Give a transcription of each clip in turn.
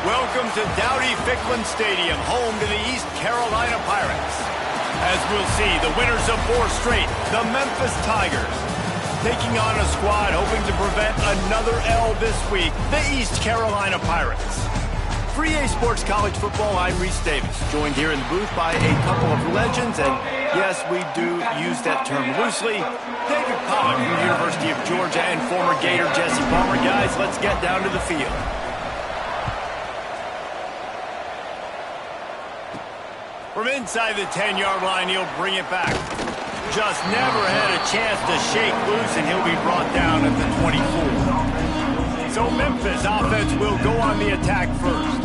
Welcome to Dowdy-Ficklin Stadium, home to the East Carolina Pirates. As we'll see, the winners of 4 straight, the Memphis Tigers, taking on a squad hoping to prevent another L this week, the East Carolina Pirates. For EA Sports College Football, I'm Reese Davis, joined here in the booth by a couple of legends, and yes, we do use that term loosely. David Pollock from the University of Georgia and former Gator Jesse Palmer. Guys, let's get down to the field. From inside the 10-yard line, he'll bring it back. Just never had a chance to shake loose, and he'll be brought down at the 24. So Memphis offense will go on the attack first.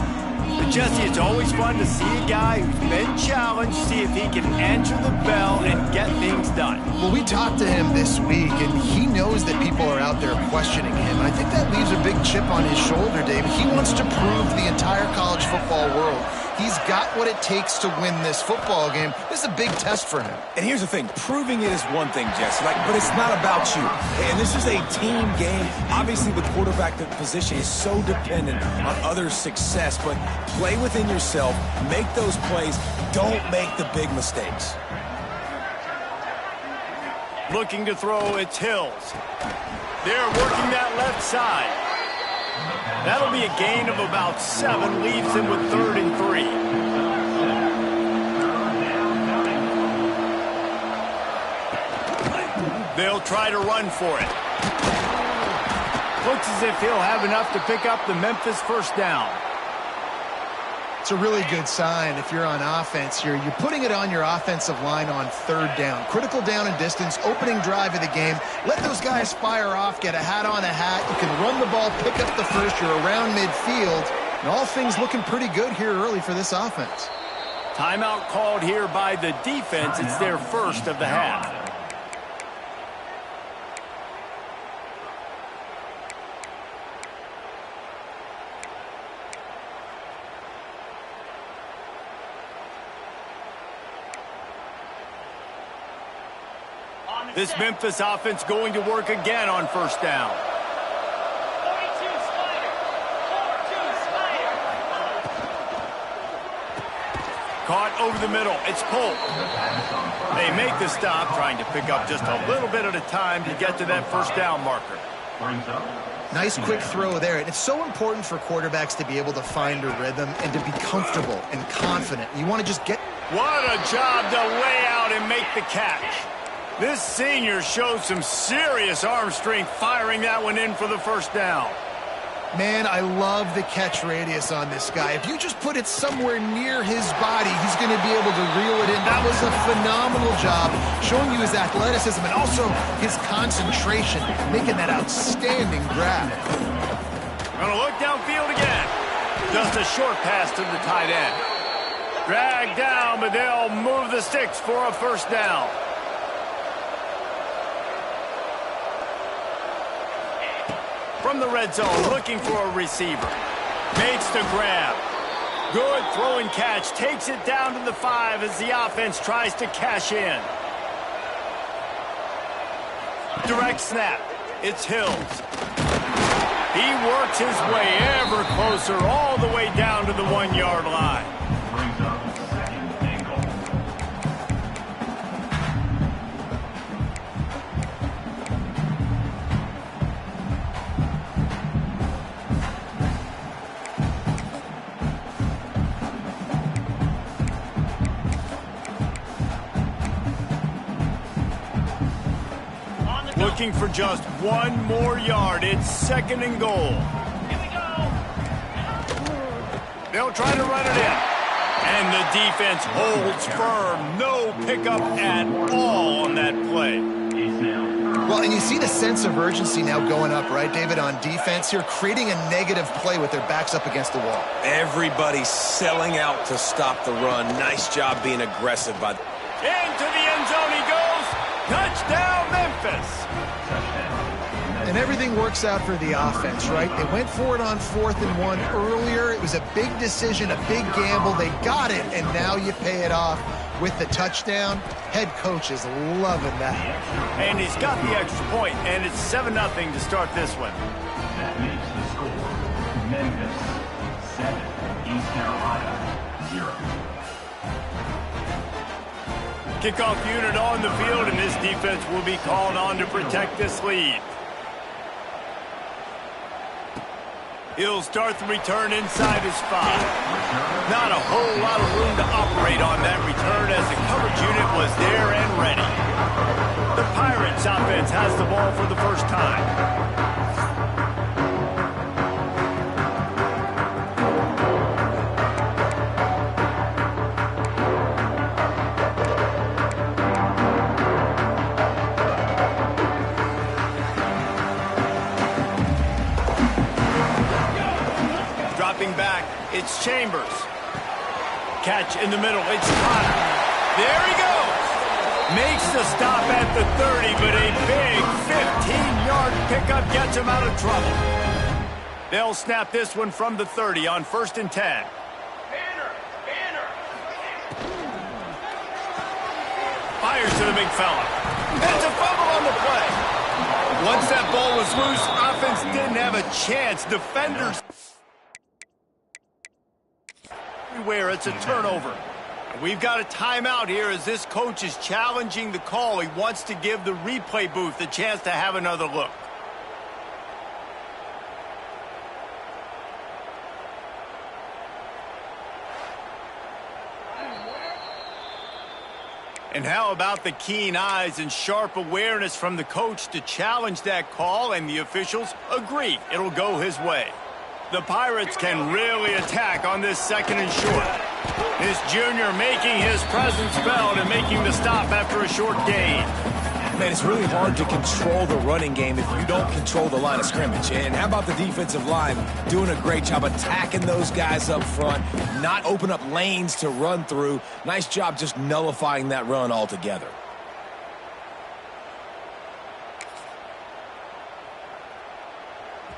But Jesse, it's always fun to see a guy who's been challenged, see if he can answer the bell and get things done. Well, we talked to him this week, and he knows that people are out there questioning him. And I think that leaves a big chip on his shoulder, David. He wants to prove to the entire college football world he's got what it takes to win this football game. This is a big test for him. And here's the thing. Proving it is one thing, Jesse, but it's not about you. And this is a team game. Obviously, the quarterback position is so dependent on others' success, but play within yourself, make those plays, don't make the big mistakes. Looking to throw, it's Hills. They're working that left side. That'll be a gain of about 7, leaves him with 3rd and 3. They'll try to run for it. Looks as if he'll have enough to pick up the Memphis first down. It's a really good sign if you're on offense here. You're putting it on your offensive line on 3rd down. Critical down and distance, opening drive of the game. Let those guys fire off, get a hat on a hat. You can run the ball, pick up the first. You're around midfield. And all things looking pretty good here early for this offense. Timeout called here by the defense. It's their first of the half. This Memphis offense going to work again on first down. 42 Spider. 42 Spider. Caught over the middle. It's Polk. They make the stop, trying to pick up just a little bit at a time to get to that first down marker. Nice quick throw there. And it's so important for quarterbacks to be able to find a rhythm and to be comfortable and confident. You want to just get... What a job to lay out and make the catch. This senior showed some serious arm strength firing that one in for the first down. Man, I love the catch radius on this guy. If you just put it somewhere near his body, he's going to be able to reel it in. That was a phenomenal job, showing you his athleticism and also his concentration, making that outstanding grab. Gonna look downfield again. Just a short pass to the tight end. Dragged down, but they'll move the sticks for a first down. From the red zone, looking for a receiver. Makes the grab. Good throw and catch. Takes it down to the 5 as the offense tries to cash in. Direct snap. It's Hills. He works his way ever closer all the way down to the 1-yard line. Looking for just 1 more yard. It's 2nd and goal. Here we go. They'll try to run it in. And the defense holds firm. No pickup at all on that play. Well, and you see the sense of urgency now going up, right, David, on defense here, creating a negative play with their backs up against the wall. Everybody's selling out to stop the run. Nice job being aggressive by them. Into the end zone he goes. Touchdown, Memphis. And everything works out for the offense, right? They went for it on 4th and 1 earlier. It was a big decision, a big gamble. They got it, and now you pay it off with the touchdown. Head coach is loving that. And he's got the extra point, and it's 7-0 to start this one. That makes the score Memphis 7, East Carolina, 0. Kickoff unit on the field, and this defense will be called on to protect this lead. He'll start the return inside his 5. Not a whole lot of room to operate on that return as the coverage unit was there and ready. The Pirates offense has the ball for the first time. Back, it's Chambers. Catch in the middle, it's Connor. There he goes. Makes the stop at the 30, but a big 15-yard pickup gets him out of trouble. They'll snap this one from the 30 on 1st and 10. Fires to the big fella. It's a fumble on the play. Once that ball was loose, offense didn't have a chance. Defenders everywhere, it's a turnover. We've got a timeout here as this coach is challenging the call. He wants to give the replay booth a chance to have another look. And how about the keen eyes and sharp awareness from the coach to challenge that call, and the officials agree it'll go his way. The Pirates can really attack on this 2nd and short. This junior making his presence felt and making the stop after a short gain. Man, it's really hard to control the running game if you don't control the line of scrimmage. And how about the defensive line doing a great job attacking those guys up front, not open up lanes to run through. Nice job just nullifying that run altogether.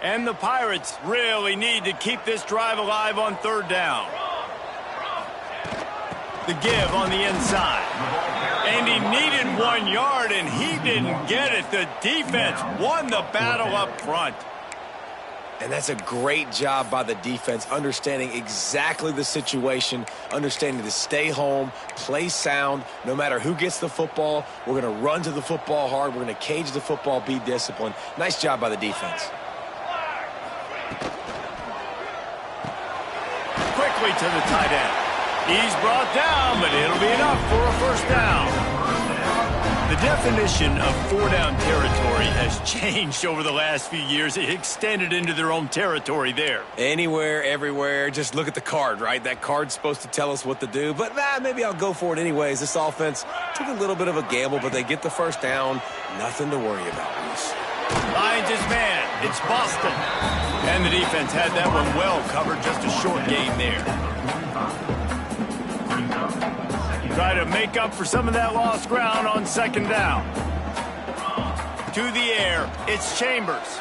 And the Pirates really need to keep this drive alive on 3rd down. The give on the inside. And he needed 1 yard, and he didn't get it. The defense won the battle up front. And that's a great job by the defense, understanding exactly the situation, understanding to stay home, play sound. No matter who gets the football, we're going to run to the football hard. We're going to cage the football, be disciplined. Nice job by the defense. Quickly to the tight end. He's brought down, but it'll be enough for a 1st down. The definition of 4-down territory has changed over the last few years. It extended into their own territory there. Anywhere, everywhere, just look at the card, right? That card's supposed to tell us what to do, but maybe I'll go for it anyways. This offense took a little bit of a gamble, but they get the 1st down. Nothing to worry about, Bruce. Finds his man. It's Boston. And the defense had that one well covered. Just a short gain there. Try to make up for some of that lost ground on 2nd down. To the air. It's Chambers.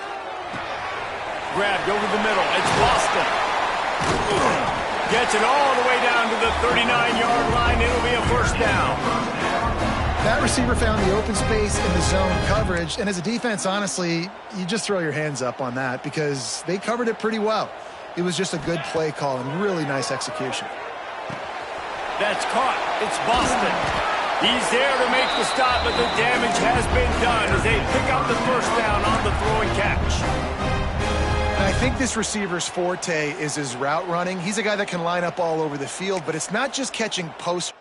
Grabbed over the middle. It's Boston. Gets it all the way down to the 39-yard line. It'll be a 1st down. That receiver found the open space in the zone coverage, and as a defense, honestly, you just throw your hands up on that because they covered it pretty well. It was just a good play call and really nice execution. That's caught. It's Boston. He's there to make the stop, but the damage has been done as they pick up the 1st down on the throw and catch. And I think this receiver's forte is his route running. He's a guy that can line up all over the field, but it's not just catching post.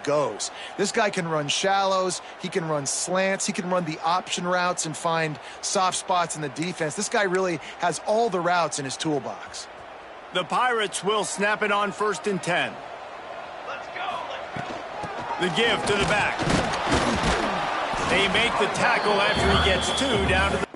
Goes. This guy can run shallows, he can run slants, he can run the option routes and find soft spots in the defense. This guy really has all the routes in his toolbox. The Pirates will snap it on 1st and 10. Let's go. The give to the back. They make the tackle after he gets 2 down to the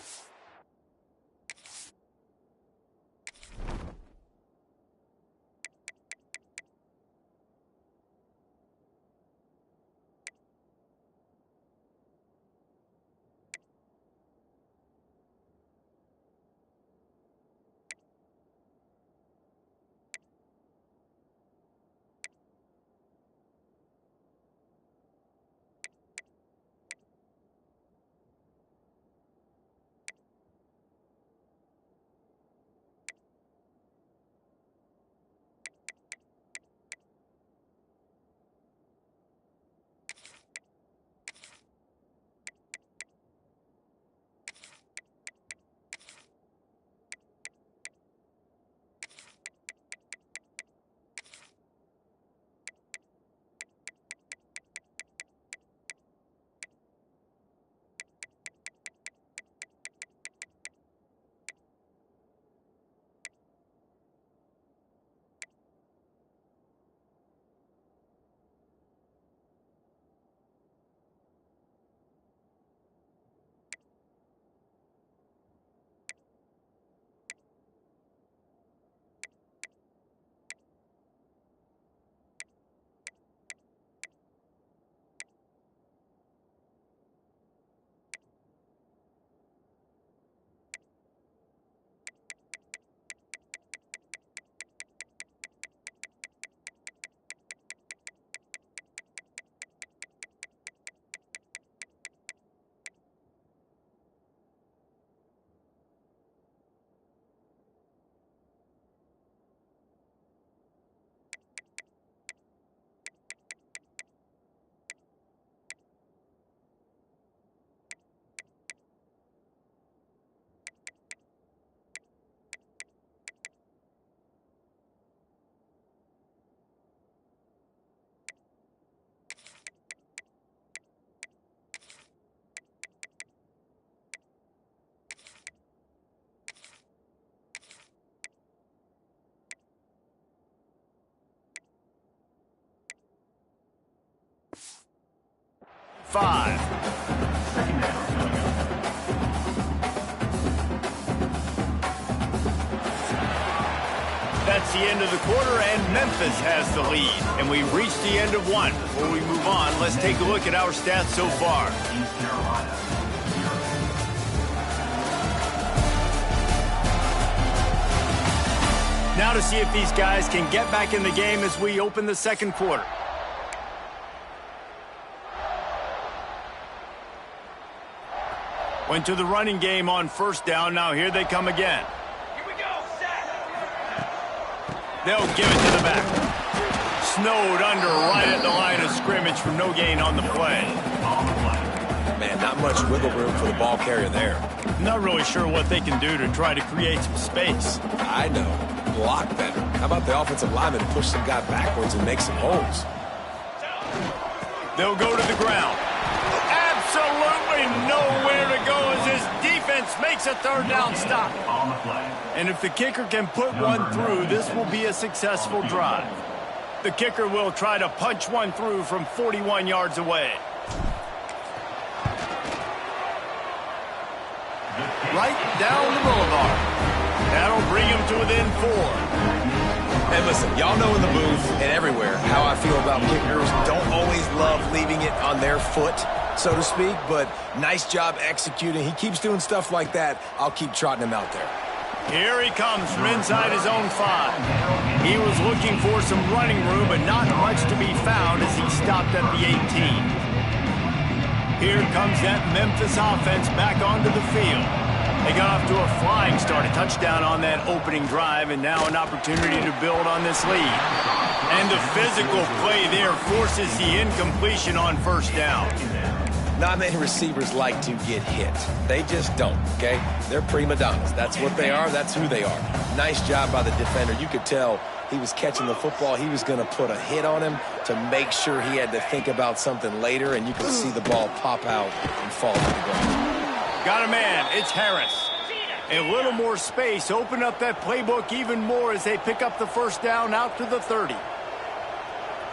5. Second down coming up. That's the end of the quarter, and Memphis has the lead. And we've reached the end of one. Before we move on, let's take a look at our stats so far. East Carolina, 0. Now to see if these guys can get back in the game as we open the second quarter. Went to the running game on first down. Now here they come again. Here we go, set. They'll give it to the back. Snowed under right at the line of scrimmage for no gain on the play. On the play. Man, not much wiggle room for the ball carrier there. Not really sure what they can do to try to create some space. I know. Block better. How about the offensive lineman push some guy backwards and make some holes? They'll go to the ground. Absolutely nowhere to go as his defense makes a third down stop. On the play. And if the kicker can put one through, this will be a successful drive. The kicker will try to punch one through from 41 yards away. Right down the boulevard. That'll bring him to within 4. And listen, y'all know in the booth and everywhere how I feel about kickers. Don't always love leaving it on their foot, so to speak, but nice job executing. He keeps doing stuff like that. I'll keep trotting him out there. Here he comes from inside his own 5. He was looking for some running room, but not much to be found as he stopped at the 18. Here comes that Memphis offense back onto the field. They got off to a flying start, a touchdown on that opening drive, and now an opportunity to build on this lead. And the physical play there forces the incompletion on first down. Not many receivers like to get hit. They just don't, okay? They're prima donnas. That's what they are. That's who they are. Nice job by the defender. You could tell he was catching the football. He was going to put a hit on him to make sure he had to think about something later, and you could see the ball pop out and fall to the ground. Got a man. It's Harris. A little more space. Open up that playbook even more as they pick up the first down out to the 30.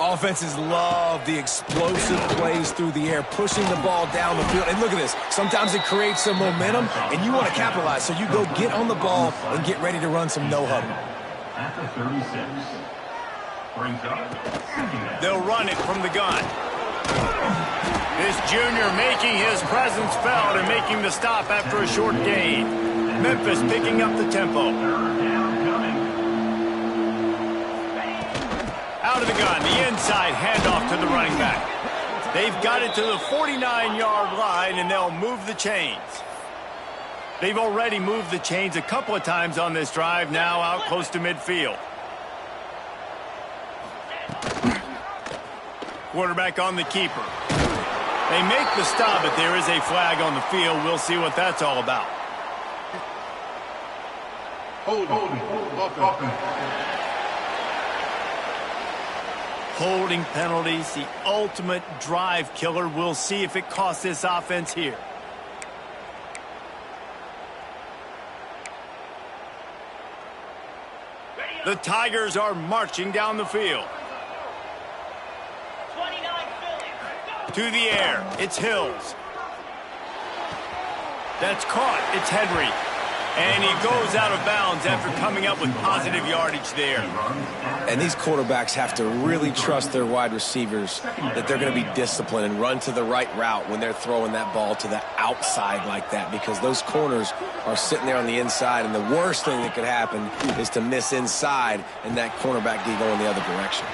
Offenses love the explosive plays through the air, pushing the ball down the field. And look at this. Sometimes it creates some momentum, and you want to capitalize. So you go get on the ball and get ready to run some no-huddle. At the 36. Brings up second down. They'll run it from the gun. This junior making his presence felt and making the stop after a short gain. Memphis picking up the tempo. Third down coming. Out of the gun, the inside handoff to the running back. They've got it to the 49-yard line, and they'll move the chains. They've already moved the chains a couple of times on this drive, now out close to midfield. Quarterback on the keeper. They make the stop, but there is a flag on the field. We'll see what that's all about. Holding penalties, the ultimate drive killer. We'll see if it costs this offense here. The Tigers are marching down the field. To the air, it's Hills. That's caught, it's Henry. And he goes out of bounds after coming up with positive yardage there. And these quarterbacks have to really trust their wide receivers that they're going to be disciplined and run to the right route when they're throwing that ball to the outside like that, because those corners are sitting there on the inside, and the worst thing that could happen is to miss inside and that cornerback D go in the other direction.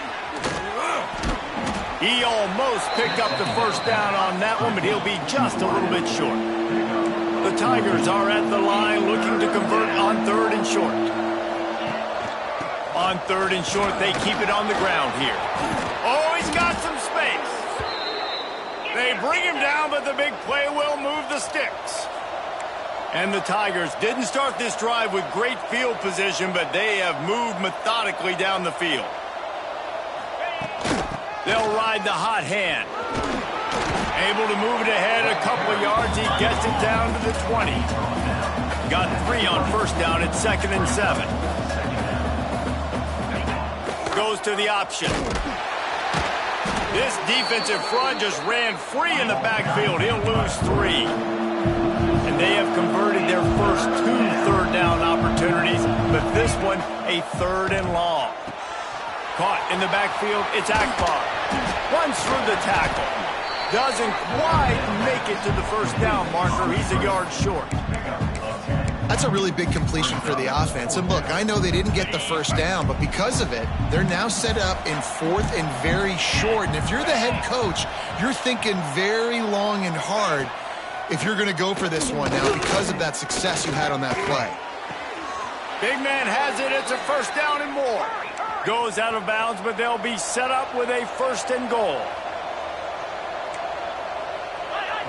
He almost picked up the first down on that one, but he'll be just a little bit short. The Tigers are at the line looking to convert on 3rd and short. On 3rd and short, they keep it on the ground here. Oh, he's got some space. They bring him down, but the big play will move the sticks. And the Tigers didn't start this drive with great field position, but they have moved methodically down the field. They'll ride the hot hand. Able to move it ahead a couple of yards. He gets it down to the 20. Got 3 on first down at 2nd and 7. Goes to the option. This defensive front just ran free in the backfield. He'll lose 3. And they have converted their first 2 third-down opportunities, but this one a 3rd and long. Caught in the backfield, it's Akbar. Runs through the tackle. Doesn't quite make it to the first down marker. He's a yard short. That's a really big completion for the offense. And look, I know they didn't get the first down, but because of it, they're now set up in 4th and very short. And if you're the head coach, you're thinking very long and hard if you're going to go for this one now because of that success you had on that play. Big man has it. It's a first down and more. Goes out of bounds, but they'll be set up with a 1st and goal.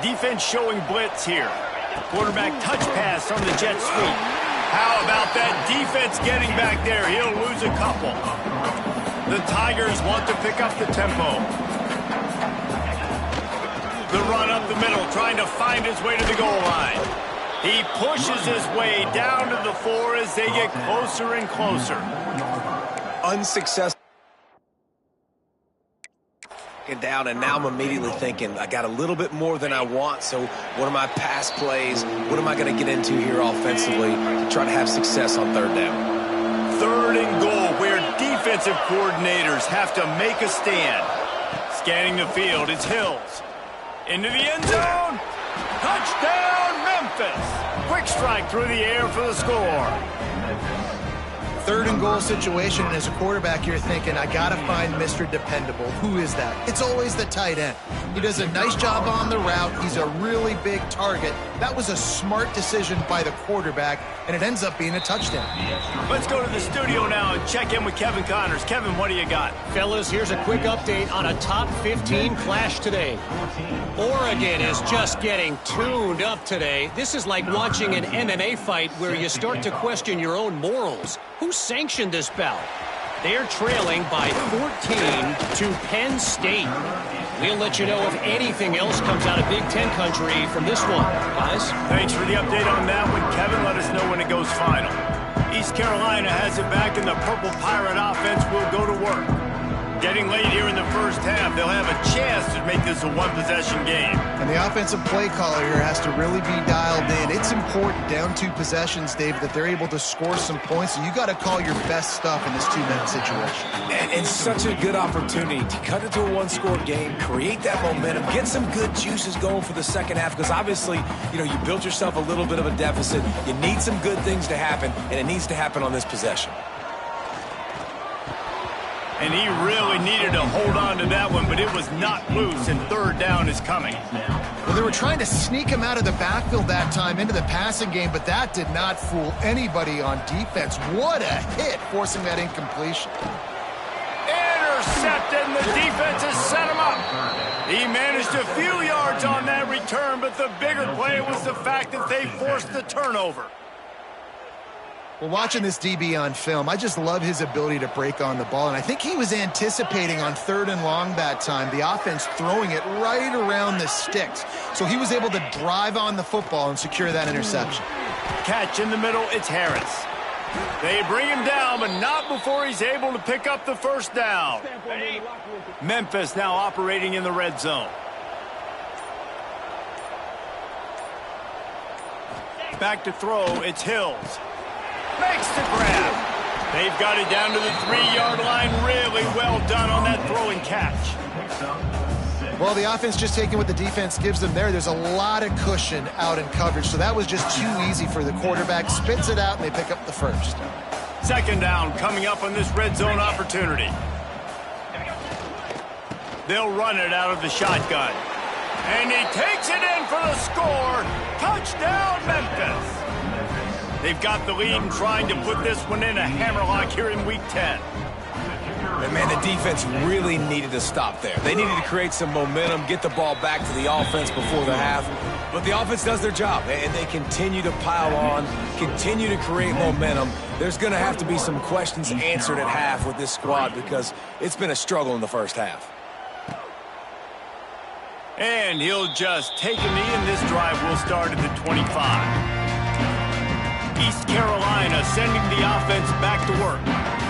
Defense showing blitz here. Quarterback touch pass on the jet sweep. How about that defense getting back there? He'll lose a couple. The Tigers want to pick up the tempo. The run up the middle, trying to find his way to the goal line. He pushes his way down to the 4 as they get closer and closer. Unsuccessful. Down, and now I'm immediately thinking I got a little bit more than I want, so what are my pass plays? What am I going to get into here offensively to try to have success on 3rd down? 3rd and goal, where defensive coordinators have to make a stand. Scanning the field, it's Hills. Into the end zone. Touchdown, Memphis. Quick strike through the air for the score. 3rd and goal situation, and as a quarterback, you're thinking, I got to find Mr. Dependable. Who is that? It's always the tight end. He does a nice job on the route. He's a really big target. That was a smart decision by the quarterback, and it ends up being a touchdown. Let's go to the studio now and check in with Kevin Connors. Kevin, what do you got? Fellas, here's a quick update on a top 15 clash today. Oregon is just getting tuned up today. This is like watching an MMA fight where you start to question your own morals. Who sanctioned this bout? They're trailing by 14 to Penn State. We'll let you know if anything else comes out of Big Ten country from this one. Guys? Thanks for the update on that one, Kevin. Let us know when it goes final. East Carolina has it back, and the Purple Pirate offense will go to work. Getting late here in the first half, they'll have a chance to make this a one-possession game. And the offensive play caller here has to really be dialed in. It's important down 2 possessions, Dave, that they're able to score some points, and you got to call your best stuff in this 2-minute situation. And such a good opportunity to cut it to a 1-score game, create that momentum, get some good juices going for the second half, because obviously, you know, you built yourself a little bit of a deficit. You need some good things to happen, and it needs to happen on this possession. And he really needed to hold on to that one, but it was not loose, and 3rd down is coming. Well, they were trying to sneak him out of the backfield that time into the passing game, but that did not fool anybody on defense. What a hit, forcing that incompletion. Intercepted, and the defense has set him up. He managed a few yards on that return, but the bigger play was the fact that they forced the turnover. Well, watching this DB on film, I just love his ability to break on the ball, and I think he was anticipating on 3rd and long that time, the offense throwing it right around the sticks. So he was able to drive on the football and secure that interception. Catch in the middle, it's Harris. They bring him down, but not before he's able to pick up the first down. Memphis now operating in the red zone. Back to throw, it's Hills. Makes the grab. They've got it down to the 3-yard line. Really well done on that throw and catch. Well, the offense just taking what the defense gives them there. There's a lot of cushion out in coverage, so that was just too easy for the quarterback. Spits it out, and they pick up the first. 2nd down coming up on this red zone opportunity. They'll run it out of the shotgun. And he takes it in for the score. Touchdown, Memphis. They've got the lead and trying to put this one in a hammerlock here in Week 10. And man, the defense really needed to stop there. They needed to create some momentum, get the ball back to the offense before the half. But the offense does their job, and they continue to pile on, continue to create momentum. There's going to have to be some questions answered at half with this squad because it's been a struggle in the first half. And he'll just take a knee, and this drive will start at the 25. East Carolina sending the offense back to work.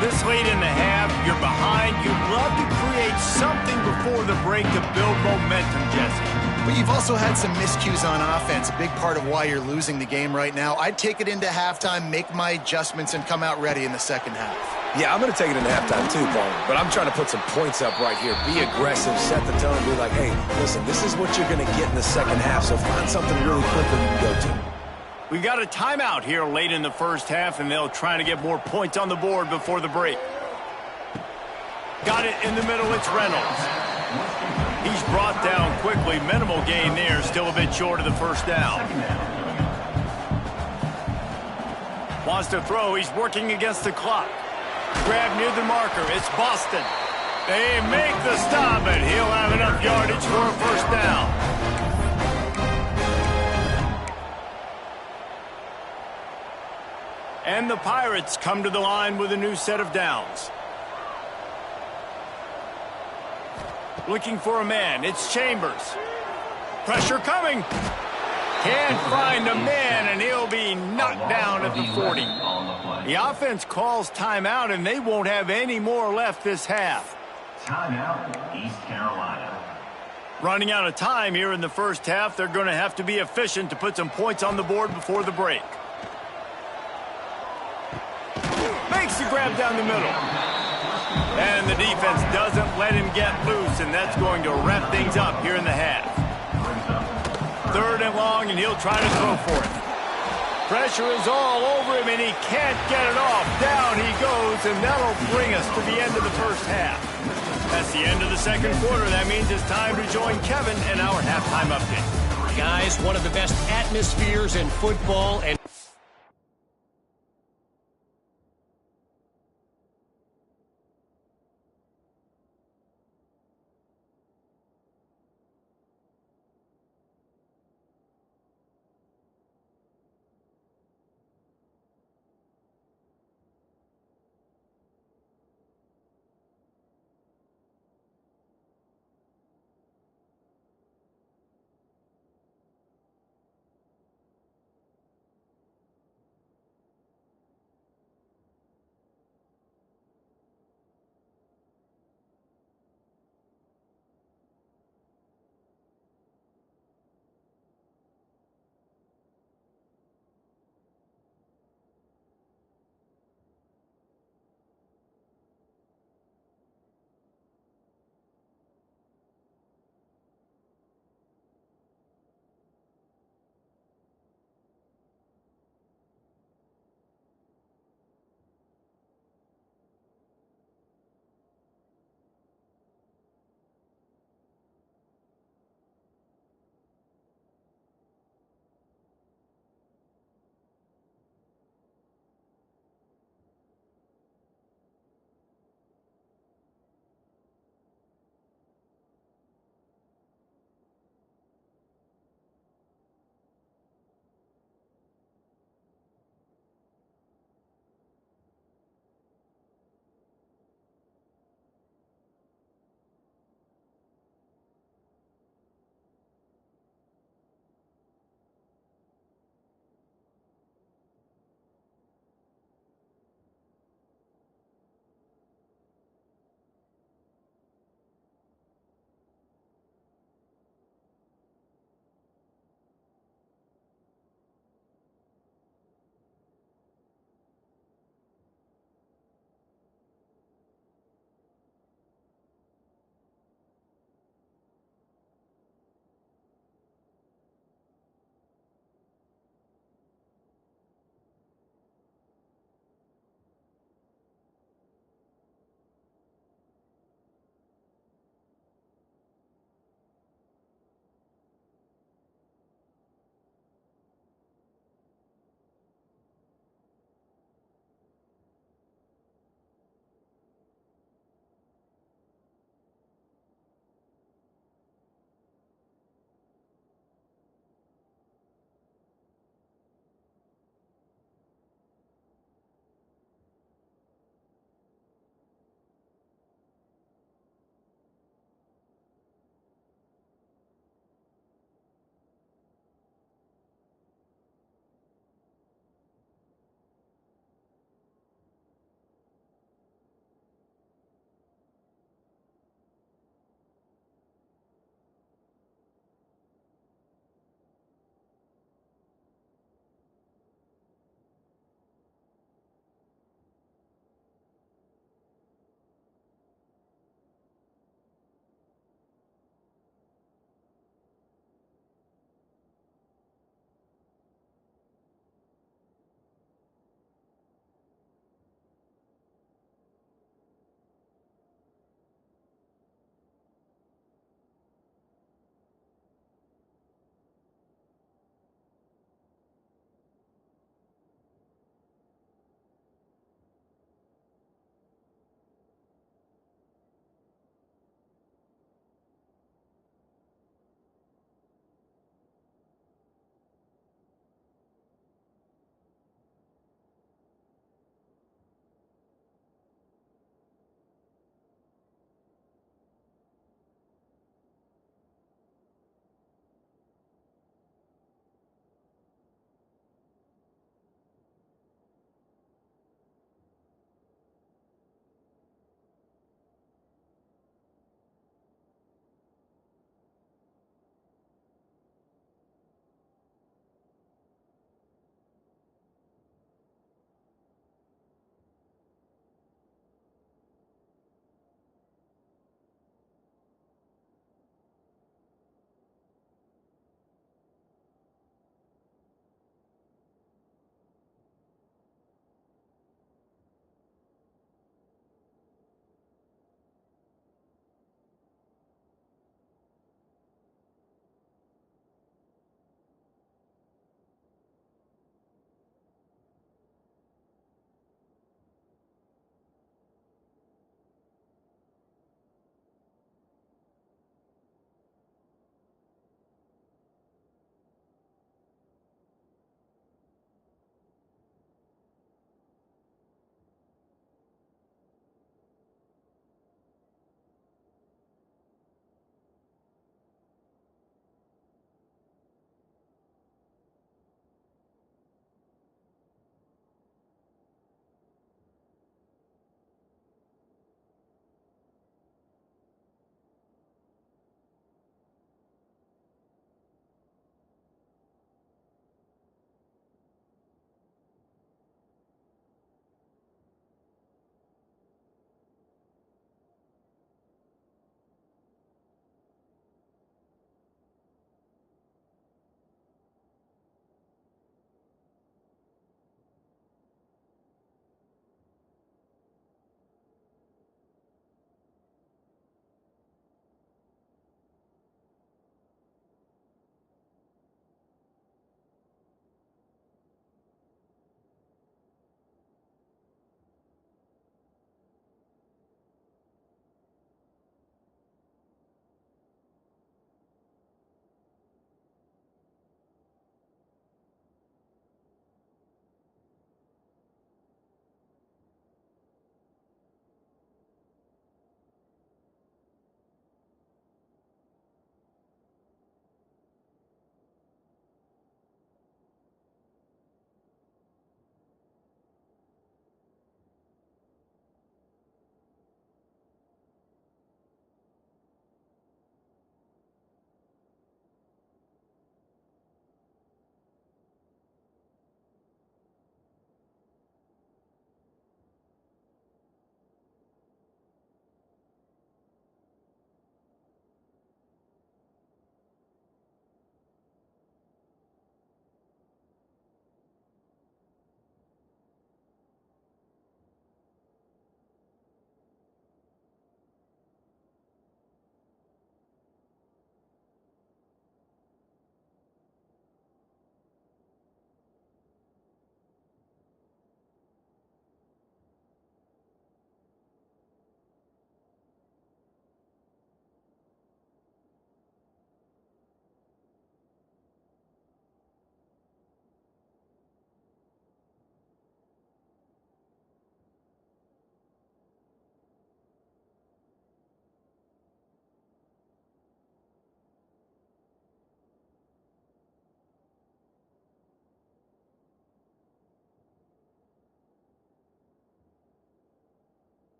This late in the half, you're behind. You'd love to create something before the break to build momentum, Jesse. But you've also had some miscues on offense, a big part of why you're losing the game right now. I'd take it into halftime, make my adjustments, and come out ready in the second half. Yeah, I'm going to take it into halftime too, Paul. But I'm trying to put some points up right here. Be aggressive, set the tone, be like, hey, listen, this is what you're going to get in the second half, so find something really quickly you can go to. We've got a timeout here late in the first half, and they'll try to get more points on the board before the break. Got it in the middle, it's Reynolds. He's brought down quickly. Minimal gain there, still a bit short of the first down. Wants to throw, he's working against the clock. Grab near the marker, it's Boston. They make the stop, and he'll have enough yardage for a first down. And the Pirates come to the line with a new set of downs. Looking for a man, it's Chambers. Pressure coming. Can't find a man, and he'll be knocked down at the 40. The offense calls timeout, and they won't have any more left this half. Timeout, East Carolina. Running out of time here in the first half, they're going to have to be efficient to put some points on the board before the break. Makes the grab down the middle. And the defense doesn't let him get loose, and that's going to wrap things up here in the half. 3rd and long, and he'll try to throw for it. Pressure is all over him, and he can't get it off. Down he goes, and that'll bring us to the end of the first half. That's the end of the second quarter. That means it's time to join Kevin in our halftime update. Guys, one of the best atmospheres in football, and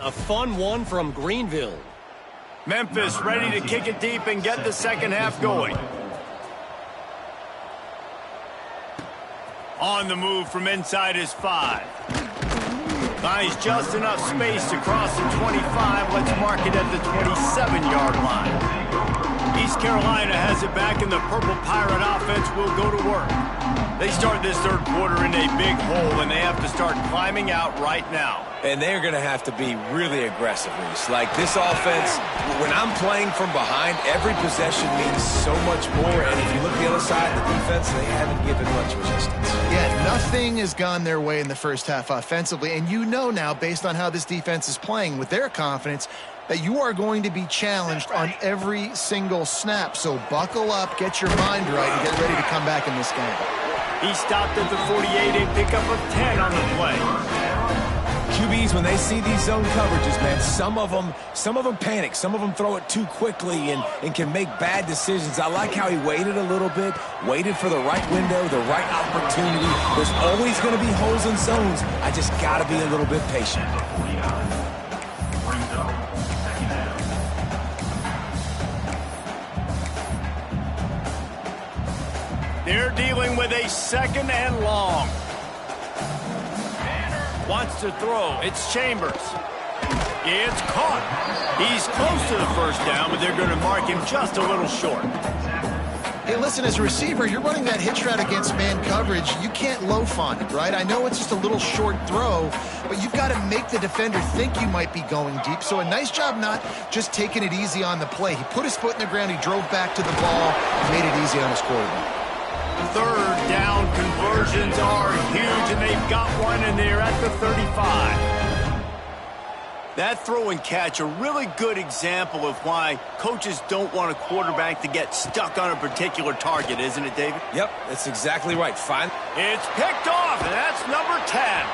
A fun one from Greenville. Memphis ready to kick it deep and get the second half going. On the move from inside his 5. Finds just enough space to cross the 25. Let's mark it at the 27-yard line. East Carolina has it back, and the Purple Pirate offense will go to work. They start this third quarter in a big hole, and they have to start climbing out right now. And they're going to have to be really aggressive, Reese. Like this offense, when I'm playing from behind, every possession means so much more. And if you look the other side of the defense, they haven't given much resistance. Yeah, nothing has gone their way in the first half offensively. And you know now, based on how this defense is playing with their confidence, that you are going to be challenged on every single snap. So buckle up, get your mind right, and get ready to come back in this game. He stopped at the 48, a pickup of 10 on the play. QBs, when they see these zone coverages, man, some of them panic. Some of them throw it too quickly and can make bad decisions. I like how he waited a little bit, waited for the right window, the right opportunity. There's always going to be holes in zones. I just got to be a little bit patient. They're dealing with a second and long. Wants to throw. It's Chambers. It's caught. He's close to the first down, but they're going to mark him just a little short. Hey, listen, as a receiver, you're running that hitch route against man coverage. You can't loaf on it, right? I know it's just a little short throw, but you've got to make the defender think you might be going deep. So a nice job not just taking it easy on the play. He put his foot in the ground, he drove back to the ball, and made it easy on his quarterback. Third down conversions are huge, and they've got one, and they're at the 35. That throw and catch, a really good example of why coaches don't want a quarterback to get stuck on a particular target, isn't it, David? Yep, that's exactly right. Fine. It's picked off, and that's number 10.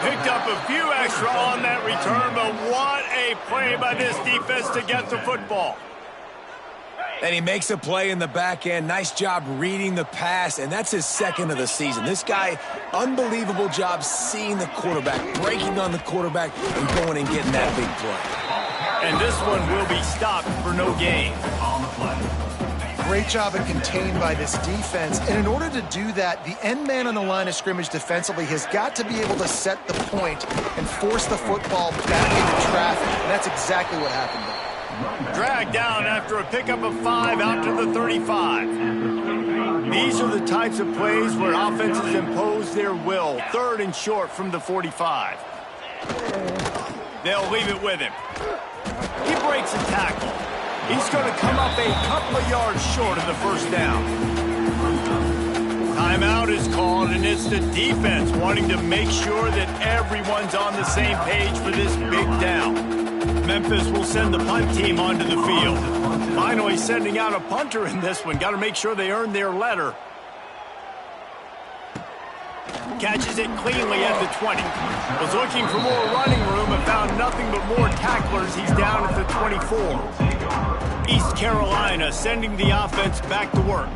Picked up a few extra on that return, but what a play by this defense to get the football. And he makes a play in the back end. Nice job reading the pass, and that's his second of the season. This guy, unbelievable job seeing the quarterback, breaking on the quarterback, and going and getting that big play. And this one will be stopped for no gain. Great job and contained by this defense. And in order to do that, the end man on the line of scrimmage defensively has got to be able to set the point and force the football back into traffic. And that's exactly what happened there. Dragged down after a pickup of 5 out to the 35. These are the types of plays where offenses impose their will. Third and short from the 45. They'll leave it with him. He breaks a tackle. He's going to come up a couple of yards short of the first down. Timeout is called, and it's the defense wanting to make sure that everyone's on the same page for this big down. Memphis will send the punt team onto the field. Finally sending out a punter in this one. Got to make sure they earn their letter. Catches it cleanly at the 20. Was looking for more running room and found nothing but more tacklers. He's down at the 24. East Carolina sending the offense back to work.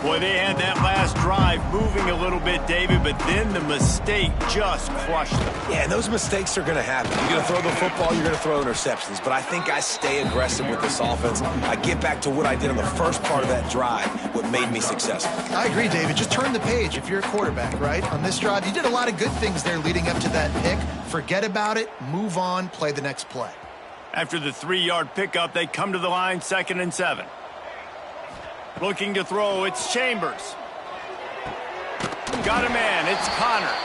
Boy, they had that last drive moving a little bit, David, but then the mistake just crushed them. Yeah, those mistakes are going to happen. You're going to throw the football, you're going to throw interceptions. But I think I stay aggressive with this offense. I get back to what I did on the first part of that drive, what made me successful. I agree, David. Just turn the page if you're a quarterback, right? On this drive, you did a lot of good things there leading up to that pick. Forget about it, move on, play the next play. After the 3-yard pickup, they come to the line, 2nd and 7. Looking to throw, it's Chambers. Got a man, it's Connor.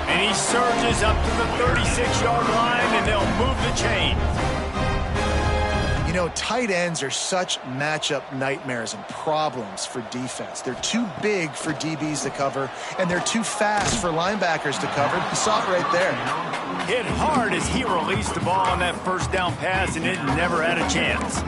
And he surges up to the 36-yard line, and they'll move the chain. You know, tight ends are such matchup nightmares and problems for defense. They're too big for DBs to cover, and they're too fast for linebackers to cover. You saw it right there. Hit hard as he released the ball on that first down pass, and it never had a chance.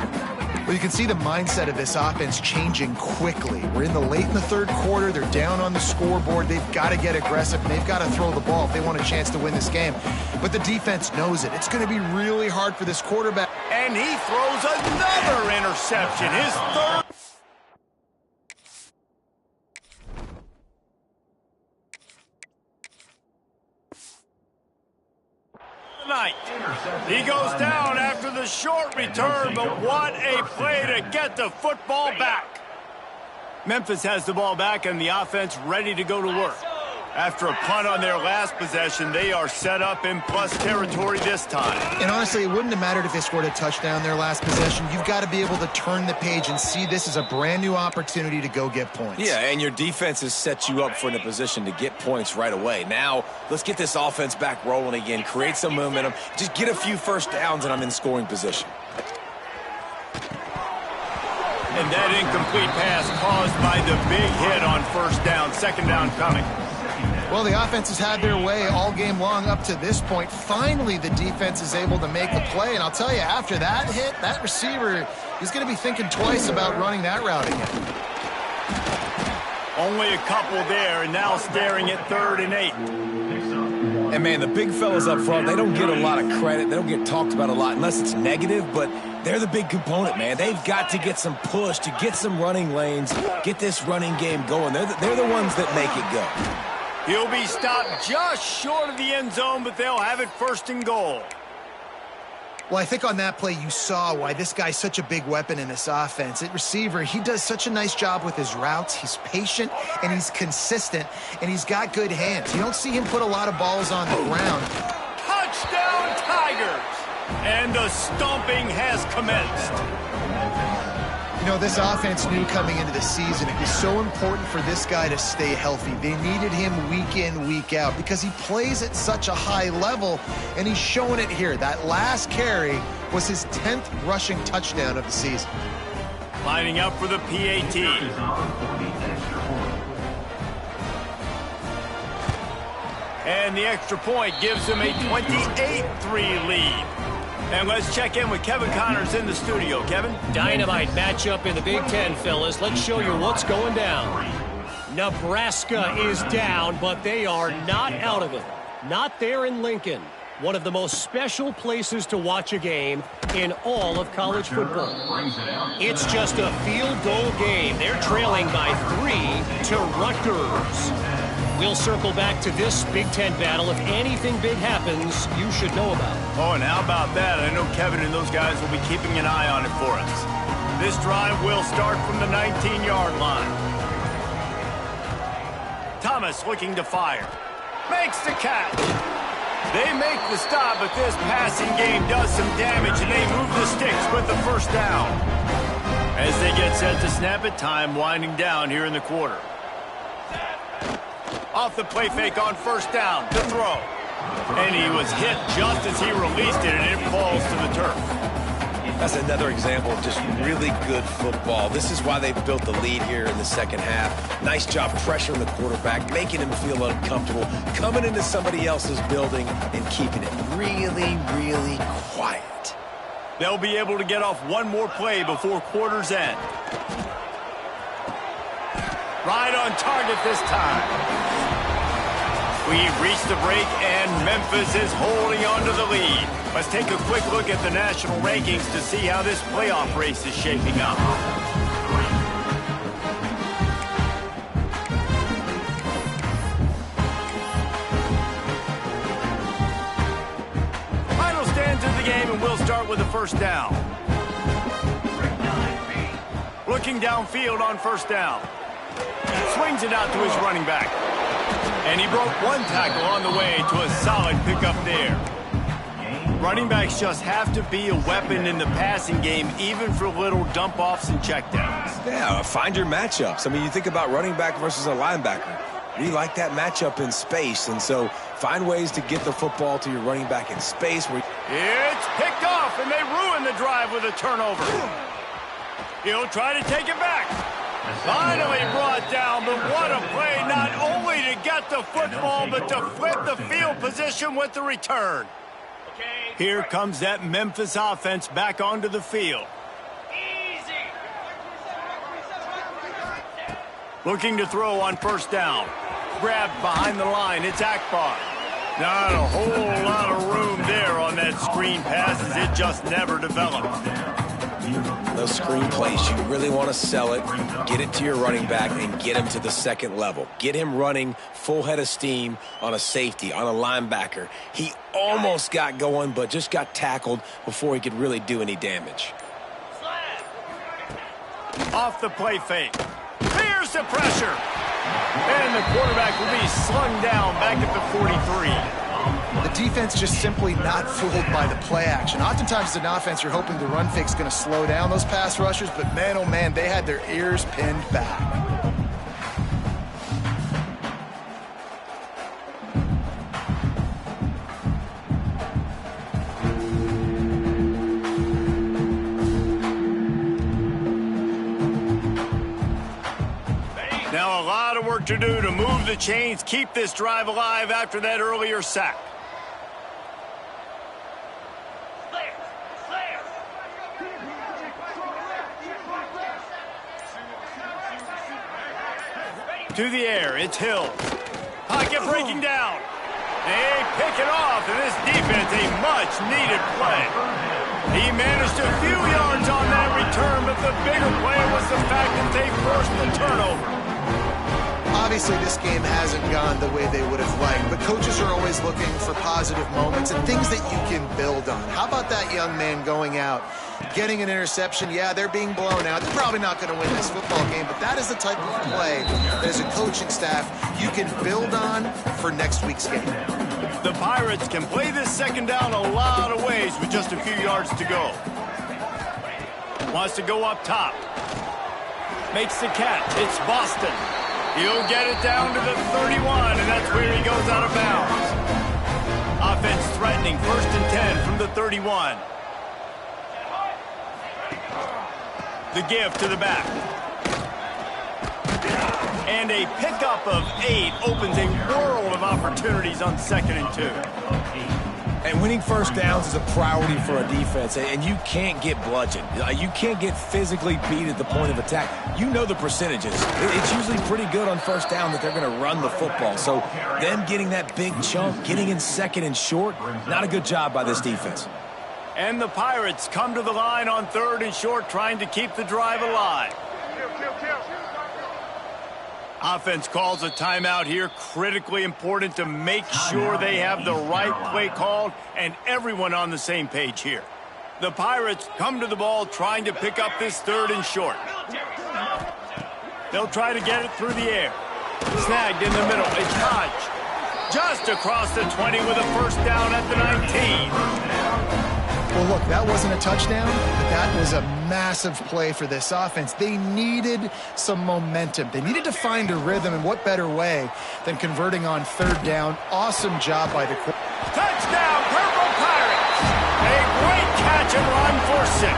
Well, you can see the mindset of this offense changing quickly. We're in the third quarter. They're down on the scoreboard. They've got to get aggressive, and they've got to throw the ball if they want a chance to win this game. But the defense knows it. It's going to be really hard for this quarterback. And he throws another interception. His third. Tonight. He goes down after the short return, but what a play to get the football back. Memphis has the ball back and the offense ready to go to work. After a punt on their last possession, they are set up in plus territory this time. And honestly, it wouldn't have mattered if they scored a touchdown their last possession. You've got to be able to turn the page and see this as a brand new opportunity to go get points. Yeah, and your defense has set you up for in a position to get points right away. Now, let's get this offense back rolling again, create some momentum, just get a few first downs, and I'm in scoring position. And that incomplete pass caused by the big hit on first down, second down coming. Well, the offense has had their way all game long up to this point. Finally, the defense is able to make a play. And I'll tell you, after that hit, that receiver, he's going to be thinking twice about running that route again. Only a couple there, and now staring at 3rd and 8. And, man, the big fellas up front, they don't get a lot of credit. They don't get talked about a lot unless it's negative, but they're the big component, man. They've got to get some push, to get some running lanes, get this running game going. They're the ones that make it go. He'll be stopped just short of the end zone, but they'll have it 1st and goal. Well, I think on that play you saw why this guy's such a big weapon in this offense. At receiver, he does such a nice job with his routes. He's patient, and he's consistent, and he's got good hands. You don't see him put a lot of balls on the ground. Touchdown, Tigers! And the stomping has commenced. You know, this offense knew coming into the season it was so important for this guy to stay healthy. They needed him week in, week out because he plays at such a high level, and he's showing it here. That last carry was his 10th rushing touchdown of the season. Lining up for the PAT. And the extra point gives him a 28-3 lead. And let's check in with Kevin Connors in the studio. Kevin? Dynamite matchup in the Big Ten, fellas. Let's show you what's going down. Nebraska is down, but they are not out of it. Not there in Lincoln. One of the most special places to watch a game in all of college football. It's just a field goal game. They're trailing by 3 to Rutgers. We'll circle back to this Big Ten battle. If anything big happens, you should know about it. Oh, and how about that? I know Kevin and those guys will be keeping an eye on it for us. This drive will start from the 19-yard line. Thomas looking to fire. Makes the catch. They make the stop, but this passing game does some damage, and they move the sticks with the first down. As they get set to snap it, time winding down here in the quarter. Off the play fake on first down, to throw. And he was hit just as he released it, and it falls to the turf. That's another example of just really good football. This is why they've built the lead here in the second half. Nice job pressuring the quarterback, making him feel uncomfortable, coming into somebody else's building and keeping it really, really quiet. They'll be able to get off one more play before quarter's end. Right on target this time. We've reached the break, and Memphis is holding on to the lead. Let's take a quick look at the national rankings to see how this playoff race is shaping up. Final stands of the game, and we'll start with the first down. Looking downfield on first down. Swings it out to his running back. And he broke one tackle on the way to a solid pickup there. Running backs just have to be a weapon in the passing game, even for little dump-offs and checkdowns. Yeah, find your matchups. I mean, you think about running back versus a linebacker. We like that matchup in space, and so find ways to get the football to your running back in space. It's picked off, and they ruin the drive with a turnover. He'll try to take it back. Finally brought down, but what a play, not only to get the football, but to flip the field position with the return. Here comes that Memphis offense back onto the field. Looking to throw on first down. Grabbed behind the line, it's Akbar. Not a whole lot of room there on that screen pass as it just never developed. Those screen plays, you really want to sell it, get it to your running back, and get him to the second level. Get him running full head of steam on a safety, on a linebacker. He almost got going, but just got tackled before he could really do any damage. Off the play fake. Fears the pressure. And the quarterback will be slung down back at the 43. The defense just simply not fooled by the play action. Oftentimes as an offense, you're hoping the run fake's going to slow down those pass rushers, but man, oh man, they had their ears pinned back. Now a lot of work to do to move the chains, keep this drive alive after that earlier sack. To the air, it's Hill. Pocket breaking down. They pick it off, and this defense a much-needed play. He managed a few yards on that return, but the bigger play was the fact that they forced the turnover. Obviously, this game hasn't gone the way they would have liked, but coaches are always looking for positive moments and things that you can build on. How about that young man going out, getting an interception? Yeah, they're being blown out. They're probably not going to win this football game, but that is the type of play that as a coaching staff you can build on for next week's game. The Pirates can play this second down a lot of ways with just a few yards to go. Wants to go up top. Makes the catch. It's Boston. He'll get it down to the 31, and that's where he goes out of bounds. Offense threatening 1st and 10 from the 31. The give to the back. And a pickup of 8 opens a world of opportunities on 2nd and 2. And winning first downs is a priority for a defense, and you can't get bludgeoned. You can't get physically beat at the point of attack. You know the percentages. It's usually pretty good on first down that they're going to run the football. So them getting that big chunk, getting in 2nd and short, not a good job by this defense. And the Pirates come to the line on 3rd and short, trying to keep the drive alive. Offense calls a timeout here. Critically important to make sure they have the right play called and everyone on the same page here. The Pirates come to the ball trying to pick up this 3rd and short. They'll try to get it through the air. Snagged in the middle. It's Hodge. Just across the 20 with a first down at the 19. Well, look, that wasn't a touchdown, but that was a massive play for this offense. They needed some momentum. They needed to find a rhythm, and what better way than converting on 3rd down. Awesome job by the quarterback. Touchdown, Purple Pirates! A great catch and run for 6.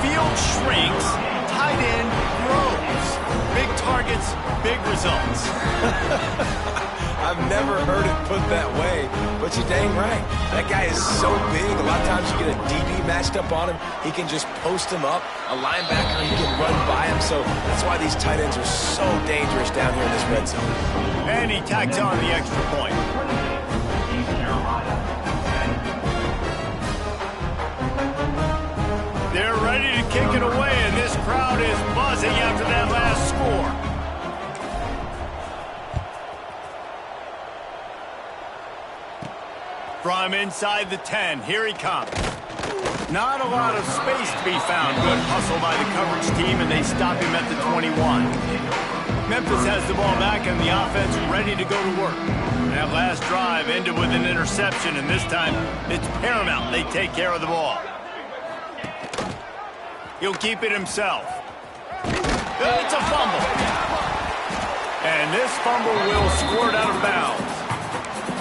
Field shrinks, tight end grows. Big targets, big results. I've never heard it put that way, but you're dang right. That guy is so big. A lot of times you get a DB matched up on him. He can just post him up. A linebacker, he can run by him. So that's why these tight ends are so dangerous down here in this red zone. And he tacks on the extra point. They're ready to kick it away, and this crowd is buzzing after that last score. From inside the 10, here he comes. Not a lot of space to be found. Good hustle by the coverage team, and they stop him at the 21. Memphis has the ball back, and the offense ready to go to work. That last drive ended with an interception, and this time it's paramount they take care of the ball. He'll keep it himself. It's a fumble. And this fumble will squirt out of bounds.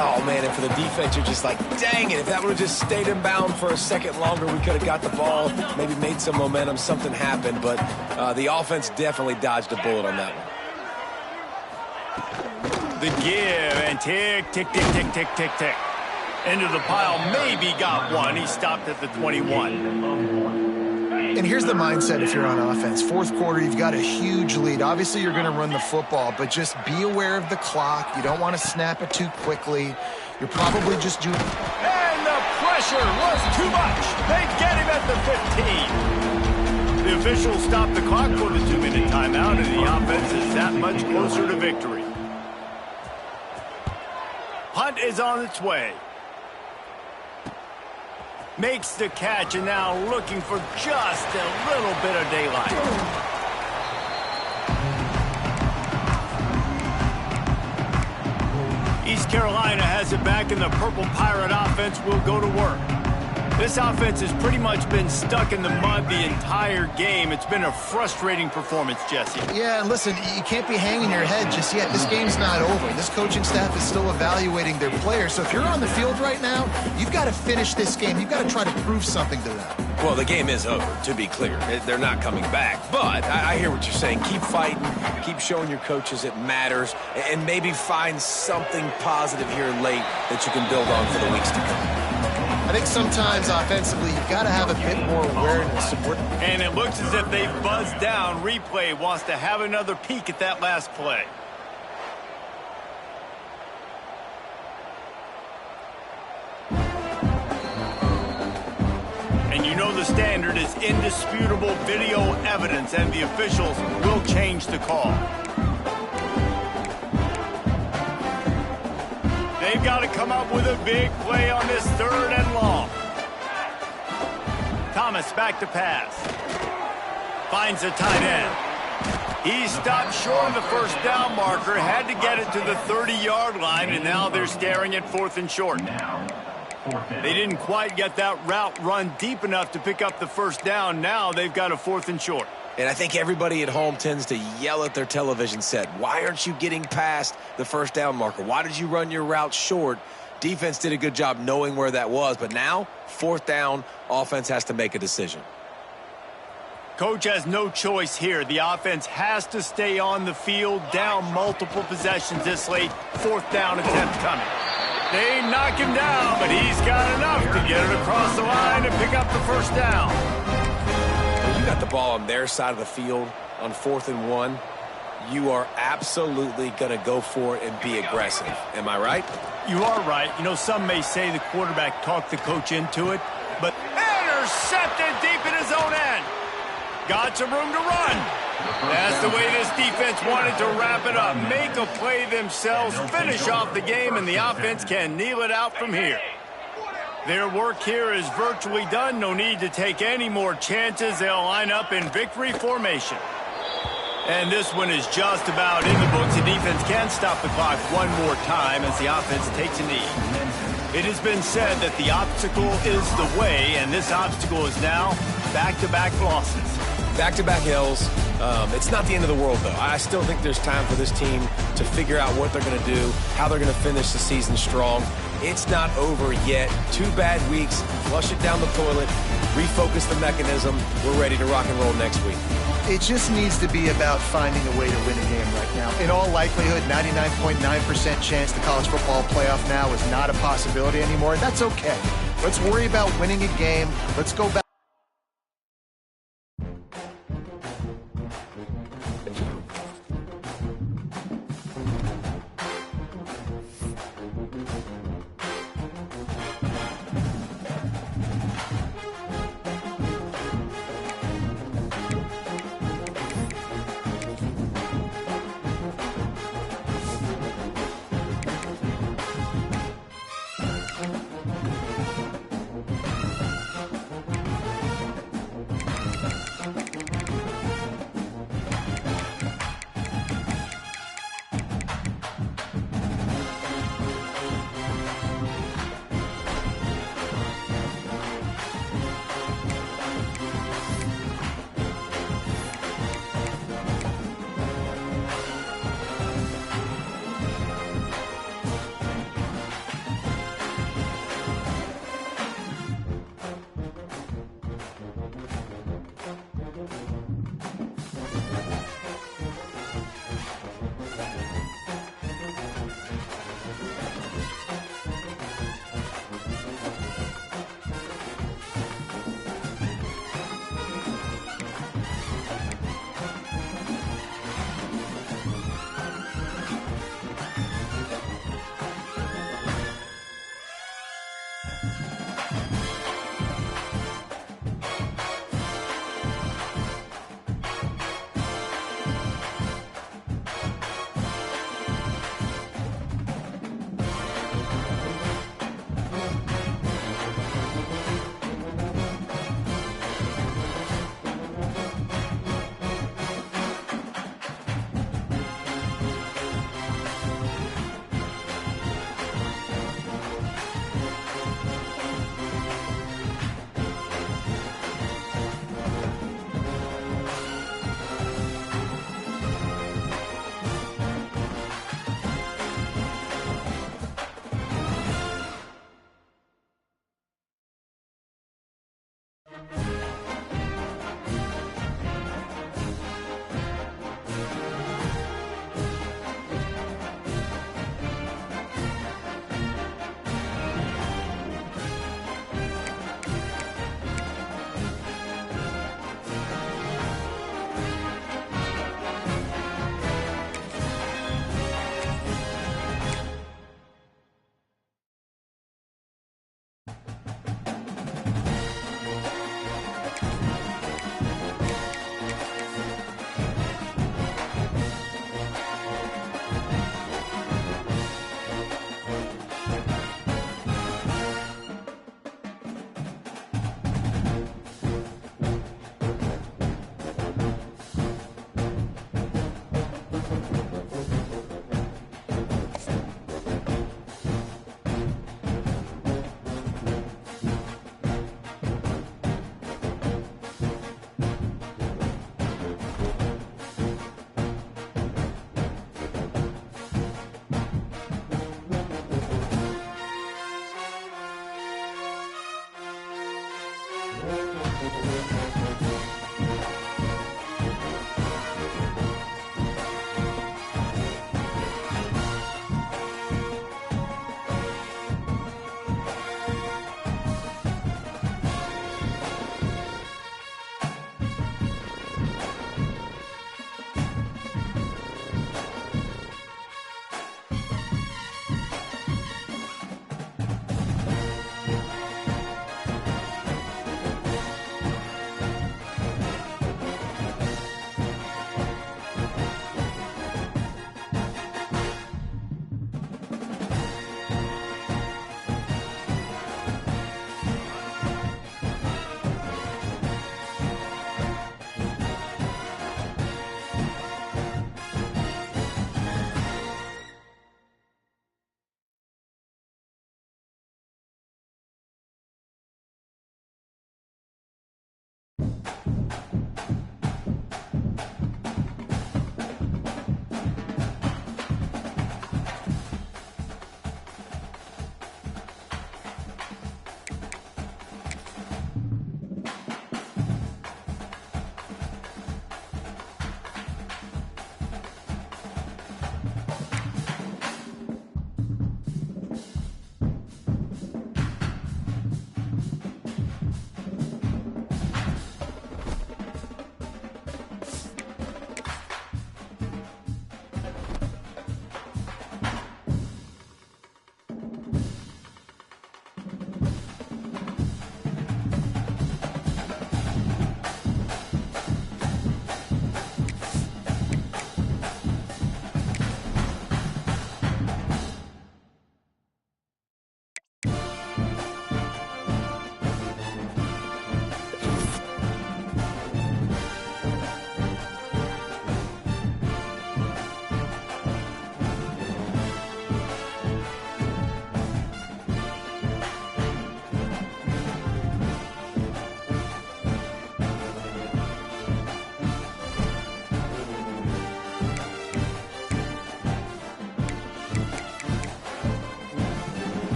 Oh, man, and for the defense, you're just like, dang it, if that would have just stayed in bound for a second longer, we could have got the ball, maybe made some momentum, something happened, but the offense definitely dodged a bullet on that one. The give, and tick, tick, tick, tick, tick, tick, tick. Into the pile, maybe got one. He stopped at the 21. And here's the mindset if you're on offense. 4th quarter, you've got a huge lead. Obviously, you're going to run the football, but just be aware of the clock. You don't want to snap it too quickly. You're probably just doing... And the pressure was too much. They get him at at the 15. The officials stop the clock for the 2-minute timeout, and the offense is that much closer to victory. Punt is on its way. Makes the catch, and now looking for just a little bit of daylight. East Carolina has it back, and the Purple Pirate offense will go to work. This offense has pretty much been stuck in the mud the entire game. It's been a frustrating performance, Jesse. Yeah, and listen, you can't be hanging your head just yet. This game's not over. This coaching staff is still evaluating their players. So if you're on the field right now, you've got to finish this game. You've got to try to prove something to them. Well, the game is over, to be clear. They're not coming back. But I hear what you're saying. Keep fighting. Keep showing your coaches it matters. And maybe find something positive here late that you can build on for the weeks to come. I think sometimes offensively, you've got to have a bit more awareness. And it looks as if they've buzzed down. Replay wants to have another peek at that last play. And you know the standard is indisputable video evidence, and the officials will change the call. They've got to come up with a big play on this 3rd and long. Thomas back to pass. Finds a tight end. He stopped short of the first down marker, had to get it to the 30-yard line, and now they're staring at 4th and short. They didn't quite get that route run deep enough to pick up the first down. Now they've got a 4th and short. And I think everybody at home tends to yell at their television set. Why aren't you getting past the first down marker? Why did you run your route short? Defense did a good job knowing where that was. But now, 4th down, offense has to make a decision. Coach has no choice here. The offense has to stay on the field, down multiple possessions this late. 4th down attempt coming. They knock him down, but he's got enough to get it across the line and pick up the first down. You got the ball on their side of the field on 4th and 1. You are absolutely going to go for it and be aggressive. Am I right? You are right. You know, some may say the quarterback talked the coach into it, but intercepted deep in his own end. Got some room to run. That's the way this defense wanted to wrap it up. Make a play themselves, finish off the game, and the offense can kneel it out from here. Their work here is virtually done. No need to take any more chances. They'll line up in victory formation. And this one is just about in the books. The defense can stop the clock one more time as the offense takes a knee. It has been said that the obstacle is the way, and this obstacle is now back-to-back losses. Back-to-back L's. It's not the end of the world, though. I still think there's time for this team to figure out what they're going to do, how they're going to finish the season strong. It's not over yet. 2 bad weeks. Flush it down the toilet. Refocus the mechanism. We're ready to rock and roll next week. It just needs to be about finding a way to win a game right now. In all likelihood, 99.9% chance the college football playoff now is not a possibility anymore. That's okay. Let's worry about winning a game. Let's go back.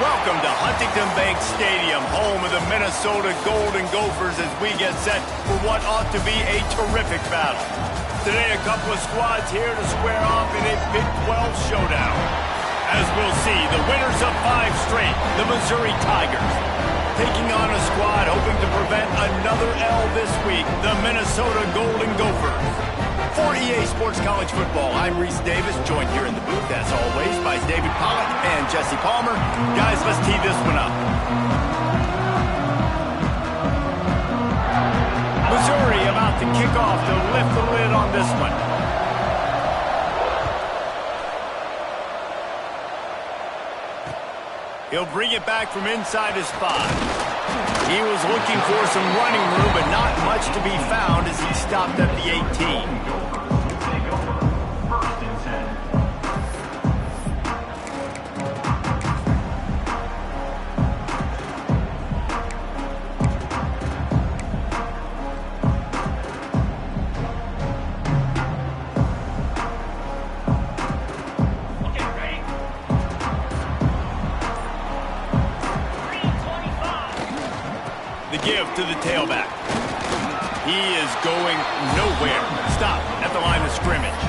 Welcome to Huntington Bank Stadium, home of the Minnesota Golden Gophers, as we get set for what ought to be a terrific battle. Today, a couple of squads here to square off in a Big 12 showdown. As we'll see, the winners of 5 straight, the Missouri Tigers, taking on a squad hoping to prevent another L this week, the Minnesota Golden Gophers. For EA Sports College Football, I'm Reese Davis, joined here in the booth, as always, by David Pollack and Jesse Palmer. Guys, let's tee this one up. Missouri about to kick off to lift the lid on this one. He'll bring it back from inside his 5. He was looking for some running room, but not much to be found as he stopped at the 18. To the tailback. He is going nowhere. Stop at the line of scrimmage.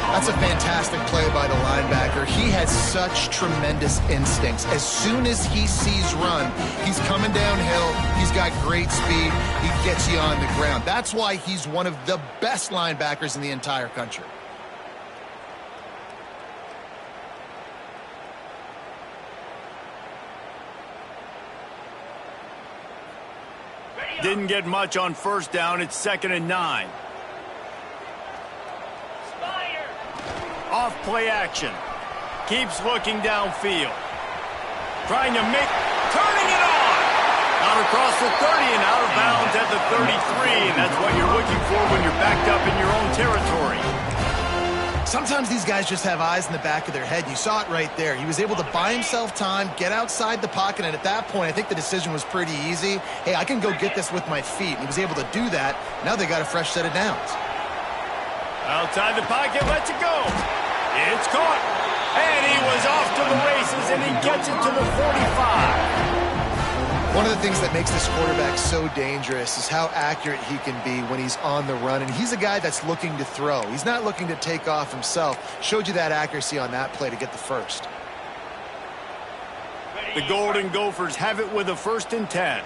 That's a fantastic play by the linebacker. He has such tremendous instincts. As soon as he sees run, he's coming downhill. He's got great speed. He gets you on the ground. That's why he's one of the best linebackers in the entire country. Didn't get much on first down. It's 2nd and 9. Off play action. Keeps looking downfield. Trying to turning it on. Out across the 30 and out of bounds at the 33. And that's what you're looking for when you're backed up in your own territory. Sometimes these guys just have eyes in the back of their head. You saw it right there. He was able to buy himself time, get outside the pocket, and at that point, I think the decision was pretty easy. Hey, I can go get this with my feet. And he was able to do that. Now they got a fresh set of downs. Outside the pocket, lets it go. It's caught. And he was off to the races, and he gets it to the 45. One of the things that makes this quarterback so dangerous is how accurate he can be when he's on the run. And he's a guy that's looking to throw. He's not looking to take off himself. Showed you that accuracy on that play to get the first. The Golden Gophers have it with a 1st and 10.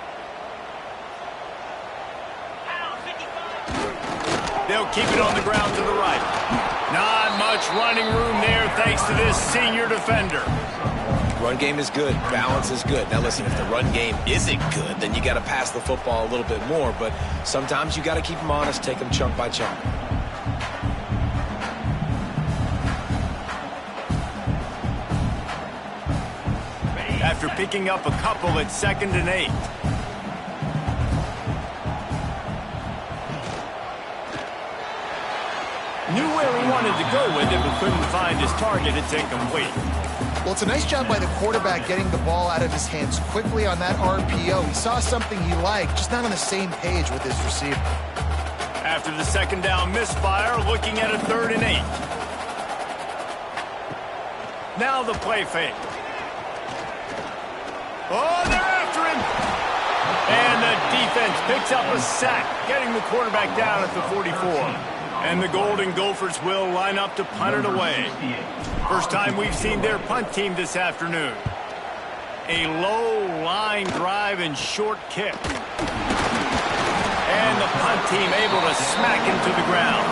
They'll keep it on the ground to the right. Not much running room there thanks to this senior defender. Run game is good. Balance is good. Now listen, if the run game isn't good, then you got to pass the football a little bit more. But sometimes you got to keep them honest, take them chunk by chunk. After picking up a couple, it's 2nd and 8. Knew where he wanted to go with it, but couldn't find his target. It's incomplete. Well, it's a nice job by the quarterback getting the ball out of his hands quickly on that RPO. He saw something he liked, just not on the same page with his receiver. After the 2nd down misfire, looking at a 3rd and 8. Now the play fake. Oh, they're after him. And the defense picks up a sack, getting the quarterback down at the 44. And the Golden Gophers will line up to punt it away. First time we've seen their punt team this afternoon. A low line drive and short kick. And the punt team able to smack him to the ground.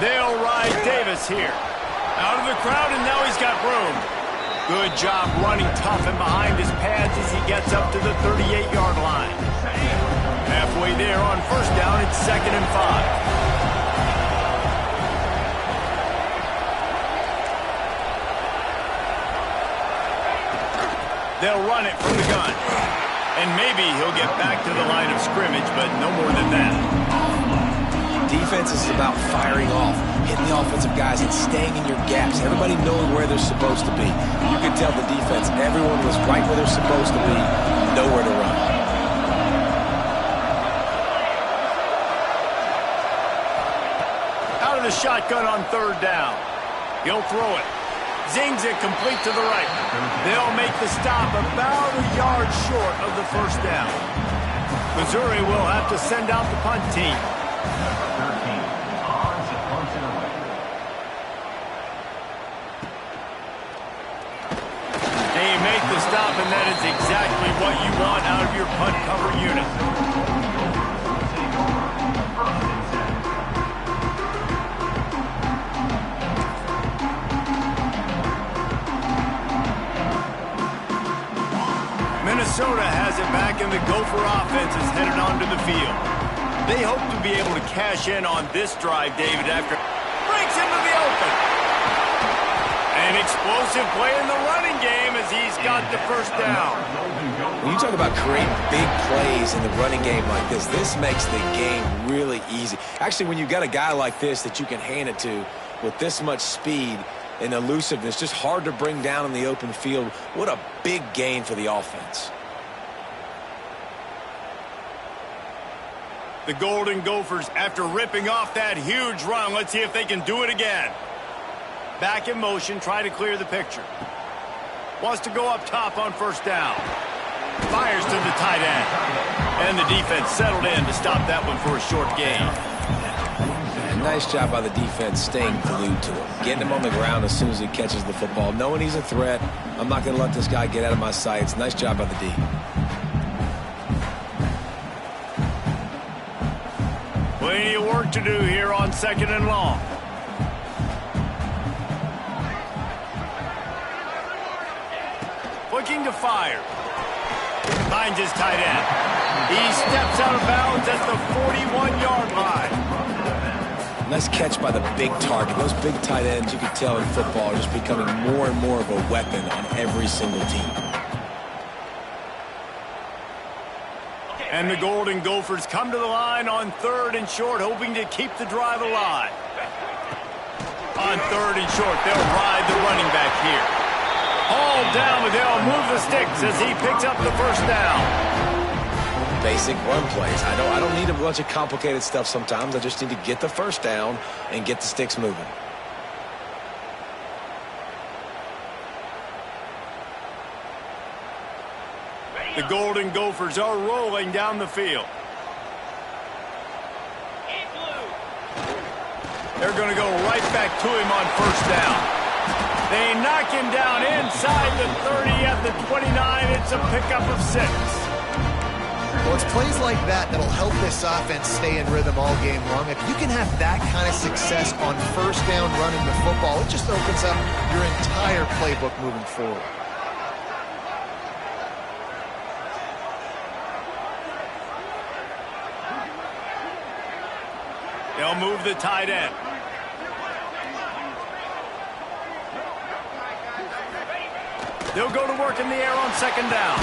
They'll ride Davis here. Out of the crowd, and now he's got room. Good job running tough and behind his pads as he gets up to the 38-yard line. Halfway there on first down, it's 2nd and 5. They'll run it from the gun. And maybe he'll get back to the line of scrimmage, but no more than that. Defense is about firing off, hitting the offensive guys and staying in your gaps. Everybody knowing where they're supposed to be. You could tell the defense, everyone was right where they're supposed to be, nowhere to run. Out of the shotgun on third down. He'll throw it. Zings it complete to the right. They'll make the stop about a yard short of the first down. Missouri will have to send out the punt team. They make the stop, and that is exactly what you want out of your punt cover unit. Minnesota has it back, and the Gopher offense is headed onto the field. They hope to be able to cash in on this drive, David, after breaks into the open. An explosive play in the running game as he's got the first down. When you talk about creating big plays in the running game like this makes the game really easy. Actually, when you've got a guy like this that you can hand it to with this much speed and elusiveness, just hard to bring down in the open field. What a big gain for the offense. The Golden Gophers, after ripping off that huge run, let's see if they can do it again. Back in motion, try to clear the picture. Wants to go up top on first down. Fires to the tight end. And the defense settled in to stop that one for a short gain. Nice job by the defense staying glued to him. Getting him on the ground as soon as he catches the football. Knowing he's a threat. I'm not going to let this guy get out of my sights. Nice job by the D. Plenty of work to do here on 2nd and long. Looking to fire. Finds his tight end. He steps out of bounds at the 41-yard line. Nice catch by the big target. Those big tight ends, you can tell in football, are just becoming more and more of a weapon on every single team. And the Golden Gophers come to the line on 3rd and short, hoping to keep the drive alive. On 3rd and short, they'll ride the running back here. Hauled down, but they'll move the sticks as he picks up the first down. Basic run plays. I don't need a bunch of complicated stuff sometimes. I just need to get the first down and get the sticks moving. The Golden Gophers are rolling down the field. They're going to go right back to him on first down. They knock him down inside the 30 at the 29. It's a pickup of 6. Well, it's plays like that that'll help this offense stay in rhythm all game long. If you can have that kind of success on first down running the football, it just opens up your entire playbook moving forward. They'll move the tight end. They'll go to work in the air on 2nd down.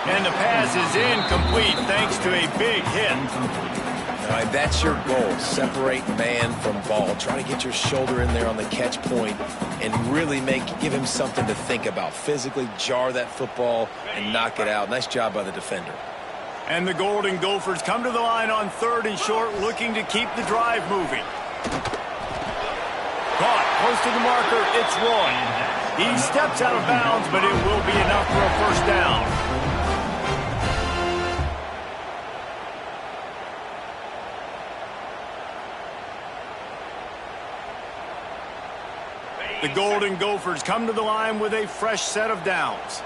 And the pass is incomplete thanks to a big hit. All right, that's your goal. Separate man from ball. Try to get your shoulder in there on the catch point and really give him something to think about. Physically jar that football and knock it out. Nice job by the defender. And the Golden Gophers come to the line on 3rd and short, looking to keep the drive moving. Caught close to the marker. It's Roy. He steps out of bounds, but it will be enough for a first down. The Golden Gophers come to the line with a fresh set of downs.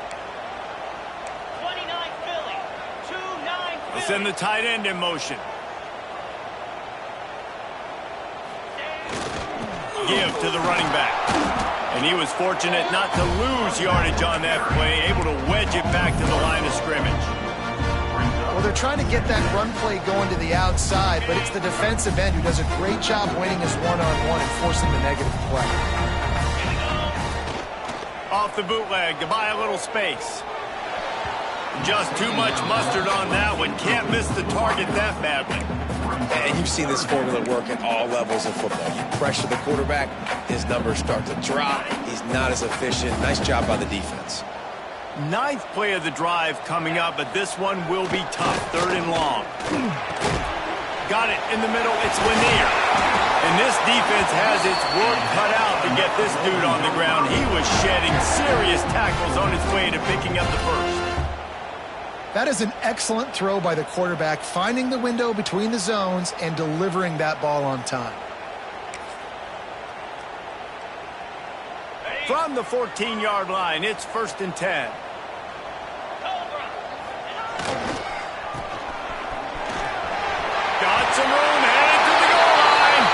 29 Philly. 2-9 They send the tight end in motion. Give to the running back. And he was fortunate not to lose yardage on that play, able to wedge it back to the line of scrimmage. Well, they're trying to get that run play going to the outside, but it's the defensive end who does a great job winning his one-on-one and forcing the negative play. Off the bootleg to buy a little space. Just too much mustard on that one. Can't miss the target that badly. And you've seen this formula work at all levels of football. You pressure the quarterback, his numbers start to drop. He's not as efficient. Nice job by the defense. Ninth play of the drive coming up, but this one will be tough. 3rd and long. Got it in the middle. It's Lanier. And this defense has its work cut out to get this dude on the ground. He was shedding serious tackles on his way to picking up the first. That is an excellent throw by the quarterback, finding the window between the zones and delivering that ball on time. From the 14-yard line, it's 1st and 10. Got some room, headed to the goal line.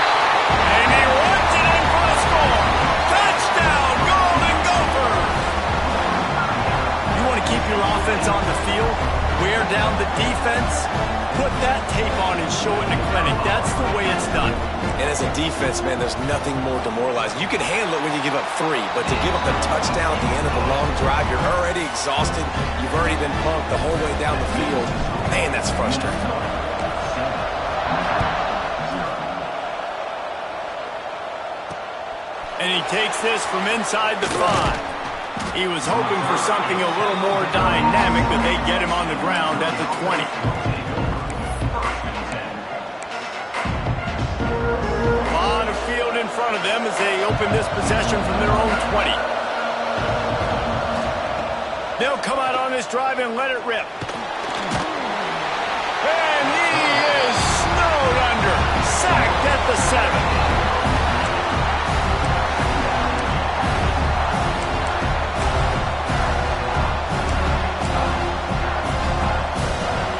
And he runs it in for a score. Touchdown, Golden Gophers! You want to keep your offense on the field? Wear down the defense? Put that tape on and show it in the clinic. That's the way it's done. And as a defense, man, there's nothing more demoralizing. You can handle it when you give up 3, but to give up the touchdown at the end of a long drive, you're already exhausted. You've already been pumped the whole way down the field. Man, that's frustrating. And he takes this from inside the 5. He was hoping for something a little more dynamic, but they get him on the ground at the 20. A lot of field in front of them as they open this possession from their own 20. They'll come out on this drive and let it rip. And he is snowed under. Sacked at the 7.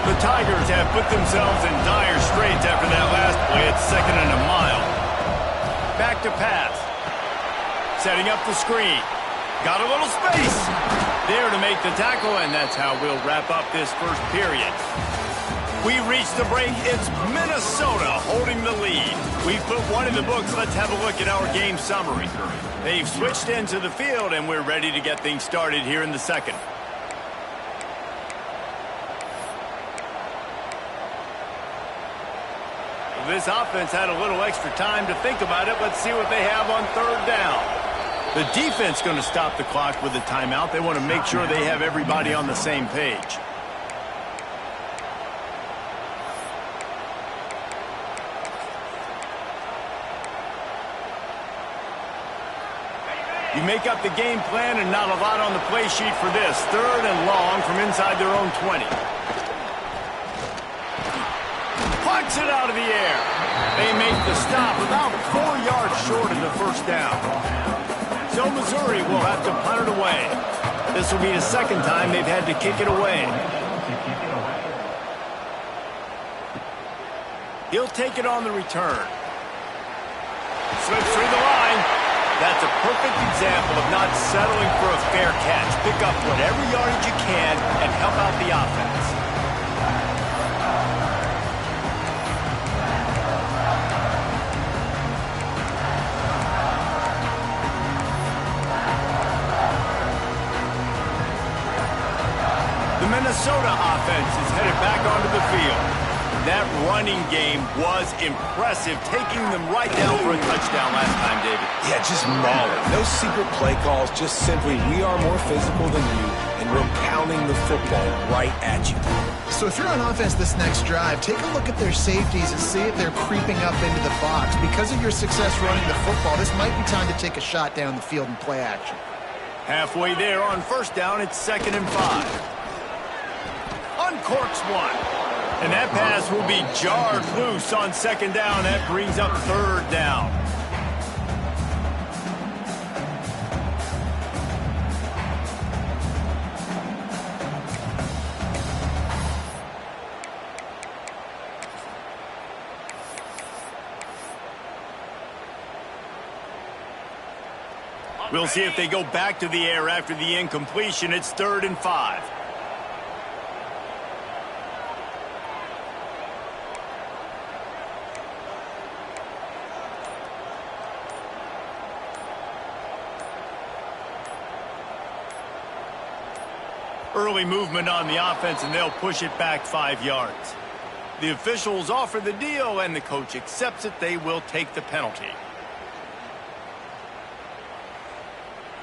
The Tigers have put themselves in dire straits after that last play. It's 2nd and a mile. Back to pass. Setting up the screen. Got a little space. There to make the tackle, and that's how we'll wrap up this first period. We reached the break. It's Minnesota holding the lead. We've put one in the books. Let's have a look at our game summary. They've switched into the field, and we're ready to get things started here in the second. This offense had a little extra time to think about it. Let's see what they have on 3rd down. The defense going to stop the clock with a timeout. They want to make sure they have everybody on the same page. You make up the game plan and not a lot on the play sheet for this. 3rd and long from inside their own 20. Punts it out of the air. They make the stop about 4 yards short of the 1st down. So Missouri will have to punt it away. This will be the 2nd time they've had to kick it away. He'll take it on the return. Slips through the line. That's a perfect example of not settling for a fair catch. Pick up whatever yardage you can and help out the offense. Minnesota offense is headed back onto the field. That running game was impressive, taking them right down for a touchdown last time, David. Yeah, just mauling. No secret play calls, just simply we are more physical than you, and we're pounding the football right at you. So if you're on offense this next drive, take a look at their safeties and see if they're creeping up into the box. Because of your success running the football, this might be time to take a shot down the field and play action. Halfway there on 1st down, it's 2nd and 5. Uncorks one. And that pass will be jarred loose on 2nd down. That brings up 3rd down. We'll see if they go back to the air after the incompletion. It's 3rd and 5. Early movement on the offense, and they'll push it back 5 yards. The officials offer the deal, and the coach accepts it. They will take the penalty.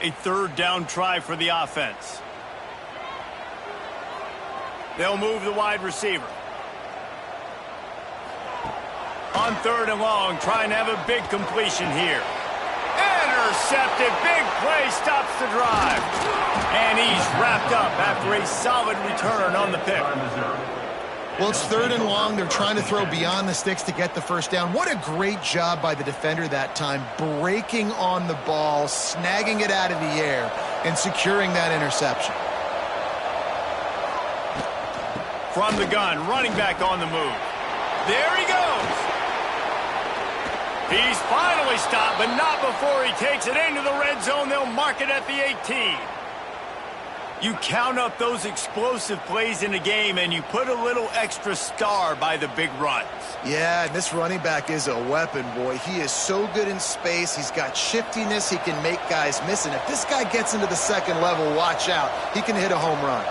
A third down try for the offense. They'll move the wide receiver. On 3rd and long, trying to have a big completion here. Intercepted. Big play stops the drive. And he's wrapped up after a solid return on the pick. Well, it's 3rd and long. They're trying to throw beyond the sticks to get the first down. What a great job by the defender that time, breaking on the ball, snagging it out of the air, and securing that interception. From the gun, running back on the move. There he goes. He's finally stopped, but not before he takes it into the red zone. They'll mark it at the 18. You count up those explosive plays in a game, and you put a little extra star by the big runs. Yeah, this running back is a weapon, boy. He is so good in space. He's got shiftiness. He can make guys miss. And if this guy gets into the second level, watch out. He can hit a home run.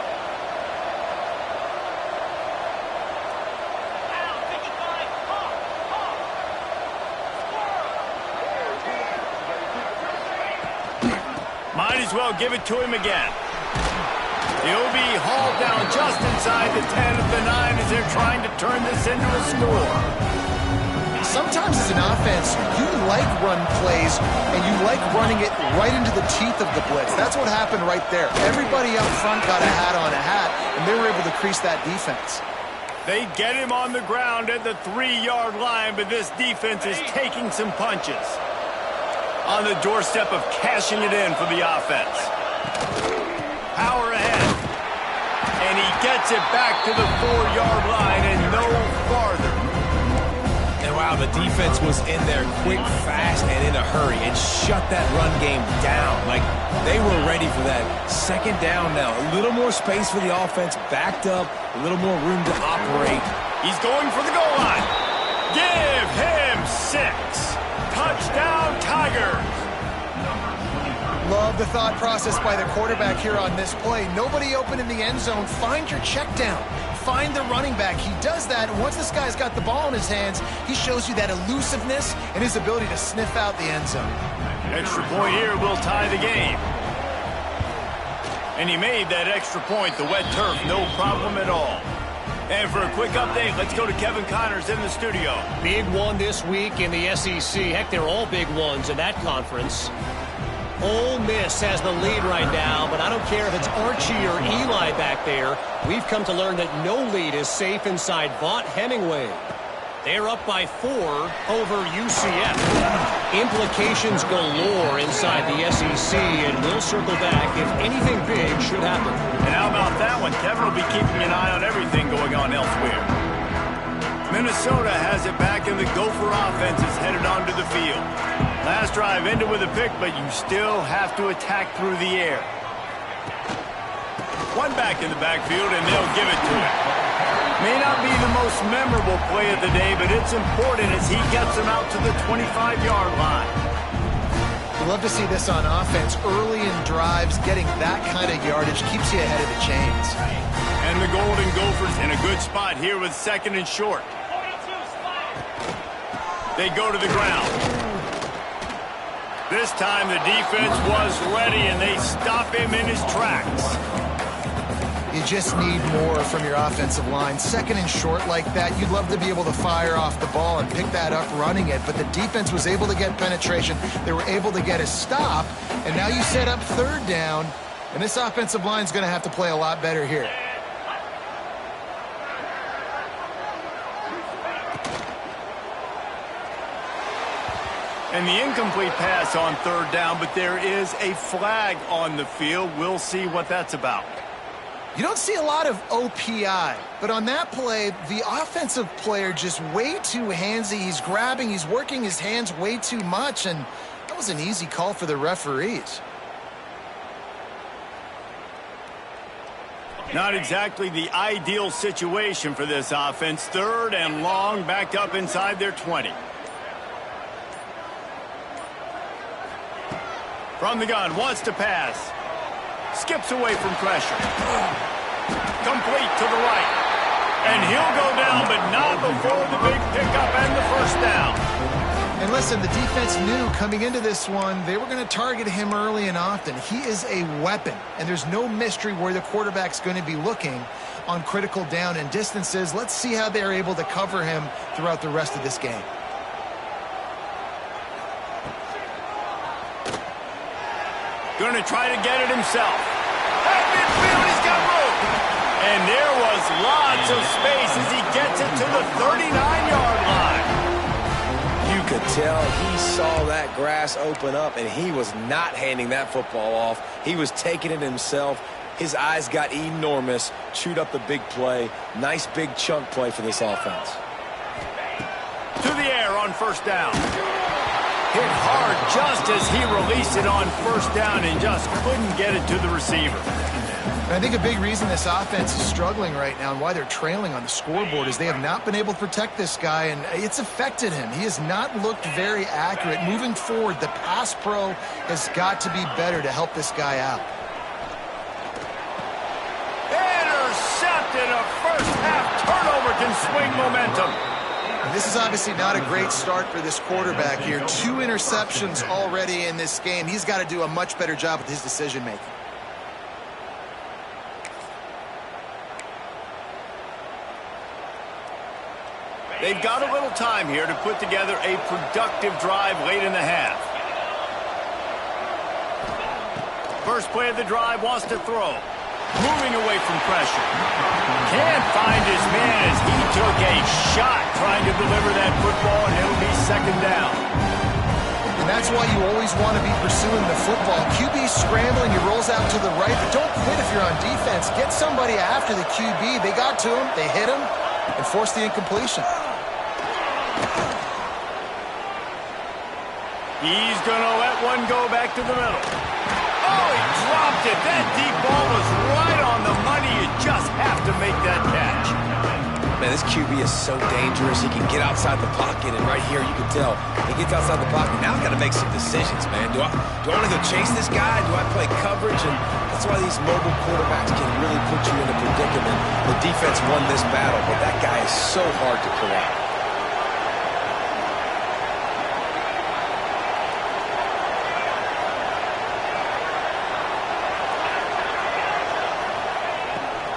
Might as well give it to him again. He'll be hauled down just inside the 10 of the 9 as they're trying to turn this into a score. Sometimes as an offense, you like run plays, and you like running it right into the teeth of the blitz. That's what happened right there. Everybody up front got a hat on a hat, and they were able to crease that defense. They get him on the ground at the 3-yard line, but this defense is taking some punches. On the doorstep of cashing it in for the offense. Power ahead. And he gets it back to the 4-yard line and no farther. And wow, the defense was in there quick, fast, and in a hurry and shut that run game down. Like, they were ready for that. 2nd down now. A little more space for the offense, backed up, a little more room to operate. He's going for the goal line. Give him 6. Touchdown, Tigers. Love the thought process by the quarterback here on this play. Nobody open in the end zone. Find your check down. Find the running back. He does that, and once this guy's got the ball in his hands, he shows you that elusiveness and his ability to sniff out the end zone. Extra point here will tie the game. And he made that extra point, the wet turf, no problem at all. And for a quick update, let's go to Kevin Connors in the studio. Big one this week in the SEC. Heck, they're all big ones in that conference. Ole Miss has the lead right now, but I don't care if it's Archie or Eli back there. We've come to learn that no lead is safe inside Vaught Hemingway. They're up by 4 over UCF. Implications galore inside the SEC, and we'll circle back if anything big should happen. And how about that one? Kevin will be keeping an eye on everything going on elsewhere. Minnesota has it back, and the Gopher offense is headed onto the field. Last drive ended with a pick, but you still have to attack through the air. One back in the backfield, and they'll give it to him. May not be the most memorable play of the day, but it's important as he gets them out to the 25-yard line. You love to see this on offense. Early in drives, getting that kind of yardage keeps you ahead of the chains. And the Golden Gophers in a good spot here with 2nd and short. They go to the ground. This time the defense was ready, and they stop him in his tracks. You just need more from your offensive line. 2nd and short like that, you'd love to be able to fire off the ball and pick that up running it, but the defense was able to get penetration. They were able to get a stop, and now you set up 3rd down, and this offensive line is going to have to play a lot better here. And the incomplete pass on 3rd down, but there is a flag on the field. We'll see what that's about. You don't see a lot of OPI, but on that play, the offensive player just way too handsy. He's grabbing, he's working his hands way too much, and that was an easy call for the referees. Not exactly the ideal situation for this offense. 3rd and long, backed up inside their 20. From the gun, wants to pass. Skips away from pressure. Complete to the right. And he'll go down, but not before the big pickup and the first down. And listen, the defense knew coming into this one, they were going to target him early and often. He is a weapon, and there's no mystery where the quarterback's going to be looking on critical down and distances. Let's see how they're able to cover him throughout the rest of this game. Going to try to get it himself. At midfield, he's got room. And there was lots of space as he gets it to the 39-yard line. You could tell he saw that grass open up, and he was not handing that football off. He was taking it himself. His eyes got enormous, chewed up the big play. Nice big chunk play for this offense. To the air on first down. Hit hard just as he released it on first down and just couldn't get it to the receiver. I think a big reason this offense is struggling right now and why they're trailing on the scoreboard is they have not been able to protect this guy, and it's affected him. He has not looked very accurate. Moving forward, the pass pro has got to be better to help this guy out. Intercepted. A first-half turnover can swing momentum. And this is obviously not a great start for this quarterback here. 2 interceptions already in this game. He's got to do a much better job with his decision-making. They've got a little time here to put together a productive drive late in the half. First play of the drive, wants to throw. Moving away from pressure. Can't find his man as he took a shot trying to deliver that football, and it'll be second down. And that's why you always want to be pursuing the football. QB scrambling, he rolls out to the right, but don't quit if you're on defense. Get somebody after the QB. They got to him, they hit him, and forced the incompletion. He's going to let one go back to the middle. Oh, he dropped it. That deep ball was right on the money. You just have to make that catch. Man, this QB is so dangerous. He can get outside the pocket, and right here you can tell he gets outside the pocket. Now I've got to make some decisions, man. Do I want to go chase this guy? Do I play coverage? And that's why these mobile quarterbacks can really put you in a predicament. The defense won this battle, but that guy is so hard to corral.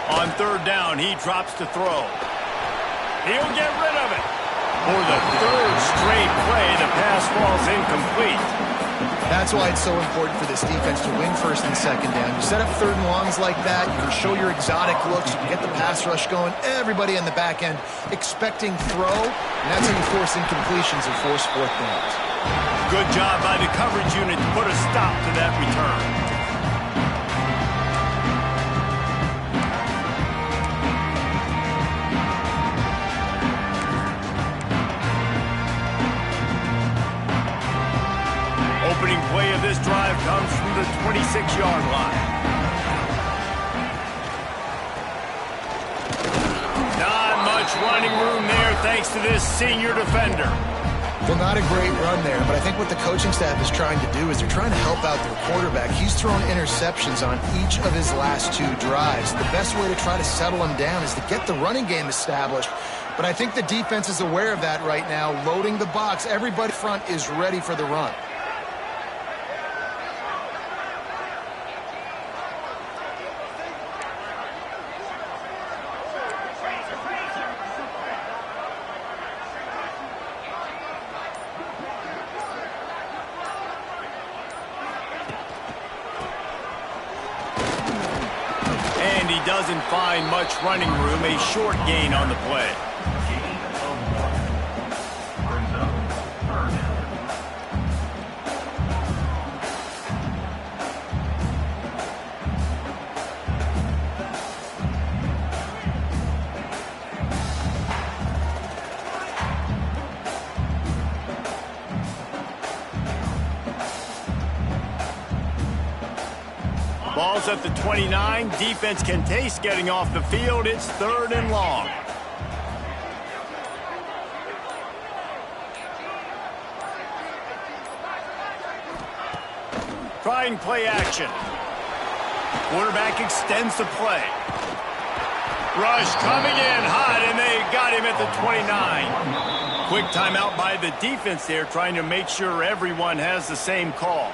On third down, he drops to throw. He'll get rid of it. For the third straight play, the pass falls incomplete. That's why it's so important for this defense to win first and second down. You set up third and longs like that, you can show your exotic looks, you can get the pass rush going, everybody in the back end expecting throw, and that's how you force incompletions and force fourth downs. Good job by the coverage unit to put a stop to that return. Opening play of this drive comes from the 26-yard line. Not much running room there thanks to this senior defender. Well, not a great run there, but I think what the coaching staff is trying to do is they're trying to help out their quarterback. He's thrown interceptions on each of his last 2 drives. The best way to try to settle him down is to get the running game established. But I think the defense is aware of that right now, loading the box. Everybody front is ready for the run. Doesn't find much running room, a short gain on the play. Ball's at the 29. Defense can taste getting off the field. It's third and long. Trying play action. Quarterback extends the play. Rush coming in hot, and they got him at the 29. Quick timeout by the defense there, trying to make sure everyone has the same call.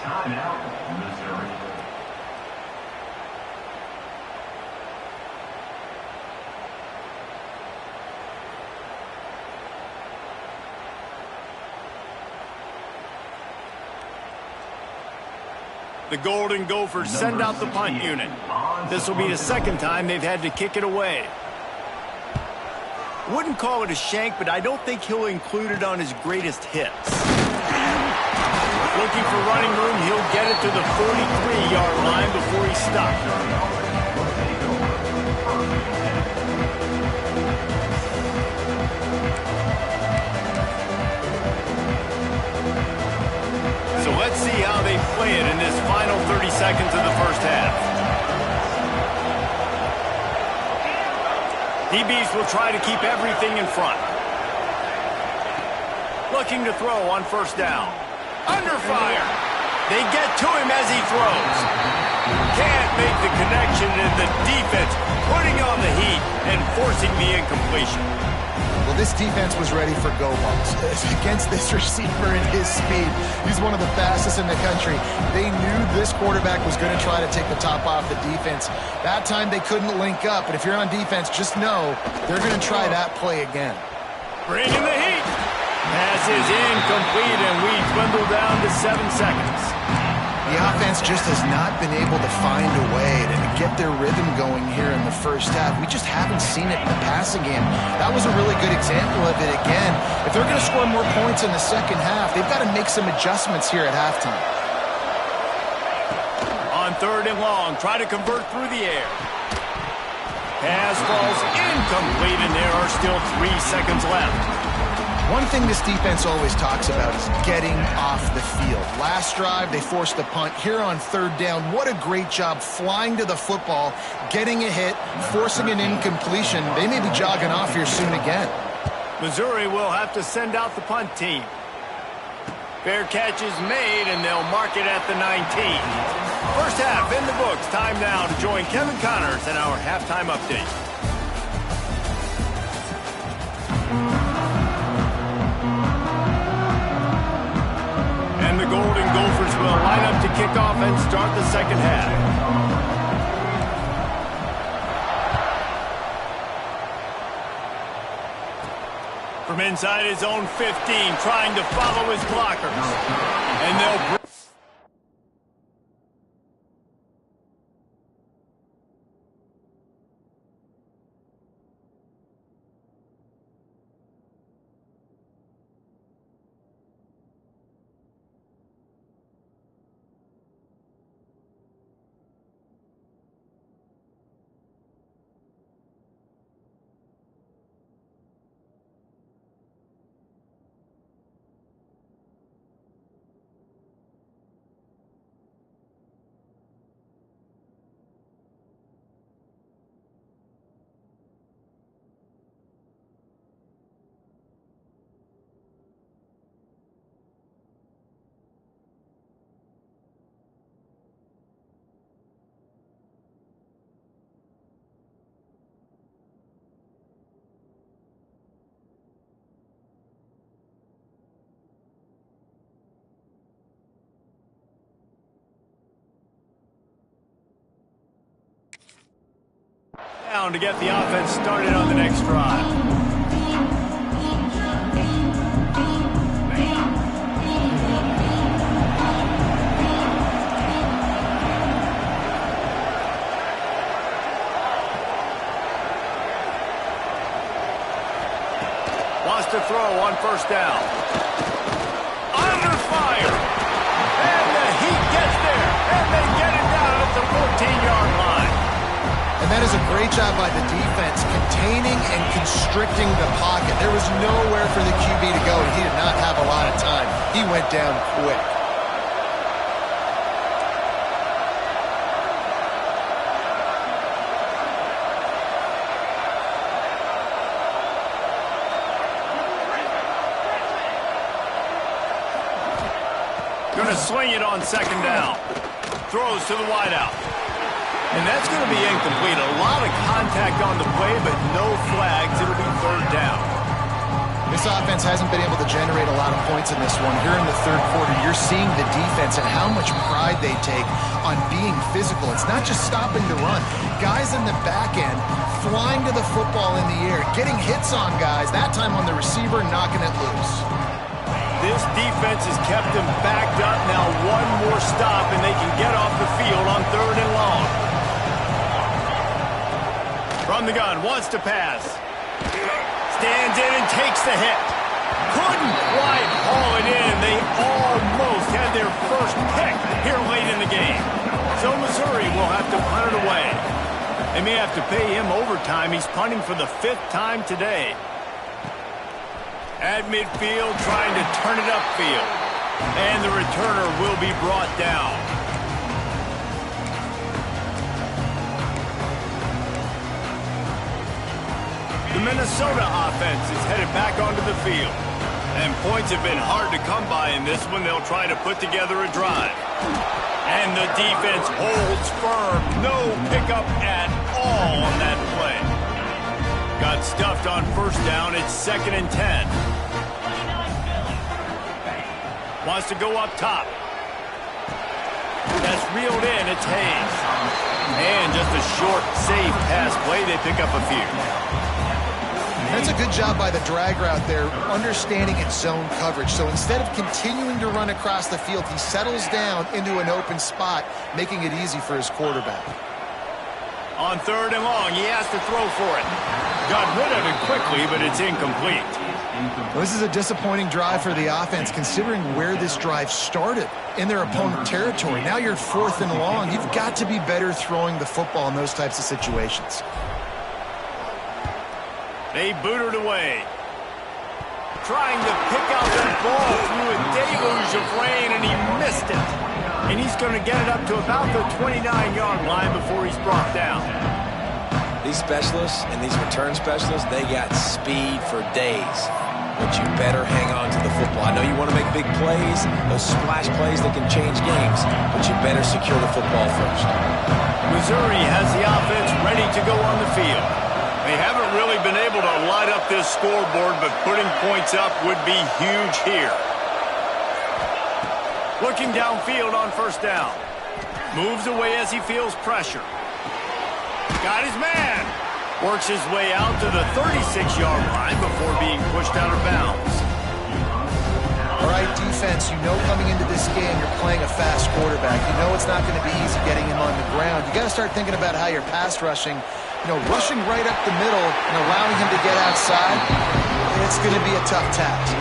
Timeout, Missouri. The Golden Gophers send out the punt unit. This will be the second time they've had to kick it away. Wouldn't call it a shank, but I don't think he'll include it on his greatest hits. Looking for running room, he'll get it to the 43-yard line before he stops. So let's see how they play it in this final 30 seconds of the first half. DBs will try to keep everything in front. Looking to throw on first down. Under fire. They get to him as he throws. Can't make the connection, and the defense putting on the heat and forcing the incompletion. Well, this defense was ready for go balls. Against this receiver and his speed, he's one of the fastest in the country. They knew this quarterback was going to try to take the top off the defense. That time they couldn't link up, but if you're on defense, just know they're going to try that play again. Bringing the heat. Pass is incomplete, and we dwindle down to 7 seconds. The offense just has not been able to find a way to get their rhythm going here in the first half. We just haven't seen it in the passing game. That was a really good example of it again. If they're going to score more points in the second half, they've got to make some adjustments here at halftime. On third and long, try to convert through the air. Pass falls incomplete, and there are still 3 seconds left. One thing this defense always talks about is getting off the field. Last drive, they forced the punt. Here on third down, what a great job flying to the football, getting a hit, forcing an incompletion. They may be jogging off here soon again. Missouri will have to send out the punt team. Fair catch is made, and they'll mark it at the 19. First half in the books. Time now to join Kevin Connors in our halftime update. And the Golden Gophers will line up to kick off and start the second half. From inside his own 15, trying to follow his blockers. And they'll... down to get the offense started on the next drive. Wants to throw on first down. Under fire. And the Heat gets there. And they get it down at the 14-yard line. And that is a great job by the defense, containing and constricting the pocket. There was nowhere for the QB to go, and he did not have a lot of time. He went down quick. Going to swing it on second down. Throws to the wideout. And that's going to be incomplete. A lot of contact on the play, but no flags. It'll be third down. This offense hasn't been able to generate a lot of points in this one. Here in the third quarter, you're seeing the defense and how much pride they take on being physical. It's not just stopping the run. Guys in the back end flying to the football in the air, getting hits on guys, that time on the receiver, knocking it loose. This defense has kept them backed up. Now one more stop, and they can get off the field on third and long. From the gun, wants to pass. Stands in and takes the hit. Couldn't quite haul it in. They almost had their first pick here late in the game. So Missouri will have to punt it away. They may have to pay him overtime. He's punting for the 5th time today. At midfield, trying to turn it upfield. And the returner will be brought down. The Minnesota offense is headed back onto the field. And points have been hard to come by in this one. They'll try to put together a drive. And the defense holds firm. No pickup at all on that play. Got stuffed on first down. It's 2nd and 10. Wants to go up top. That's reeled in. It's Hayes. And just a short, safe pass play. They pick up a few. That's a good job by the drag route there, understanding its zone coverage. So instead of continuing to run across the field, he settles down into an open spot, making it easy for his quarterback. On third and long, he has to throw for it. Got rid of it quickly, but it's incomplete. Well, this is a disappointing drive for the offense, considering where this drive started in their opponent territory. Now you're 4th and long. You've got to be better throwing the football in those types of situations. They booted away. Trying to pick out that ball through a deluge of rain, and he missed it. And he's going to get it up to about the 29-yard line before he's brought down. These specialists and these return specialists, they got speed for days. But you better hang on to the football. I know you want to make big plays, those splash plays that can change games, but you better secure the football first. Missouri has the offense ready to go on the field. They haven't really been able to light up this scoreboard, but putting points up would be huge here. Looking downfield on first down. Moves away as he feels pressure. Got his man. Works his way out to the 36-yard line before being pushed out of bounds. All right, defense, you know coming into this game you're playing a fast quarterback. You know it's not going to be easy getting him on the ground. You got to start thinking about how you're pass rushing. Rushing right up the middle and allowing him to get outside, it's going to be a tough task.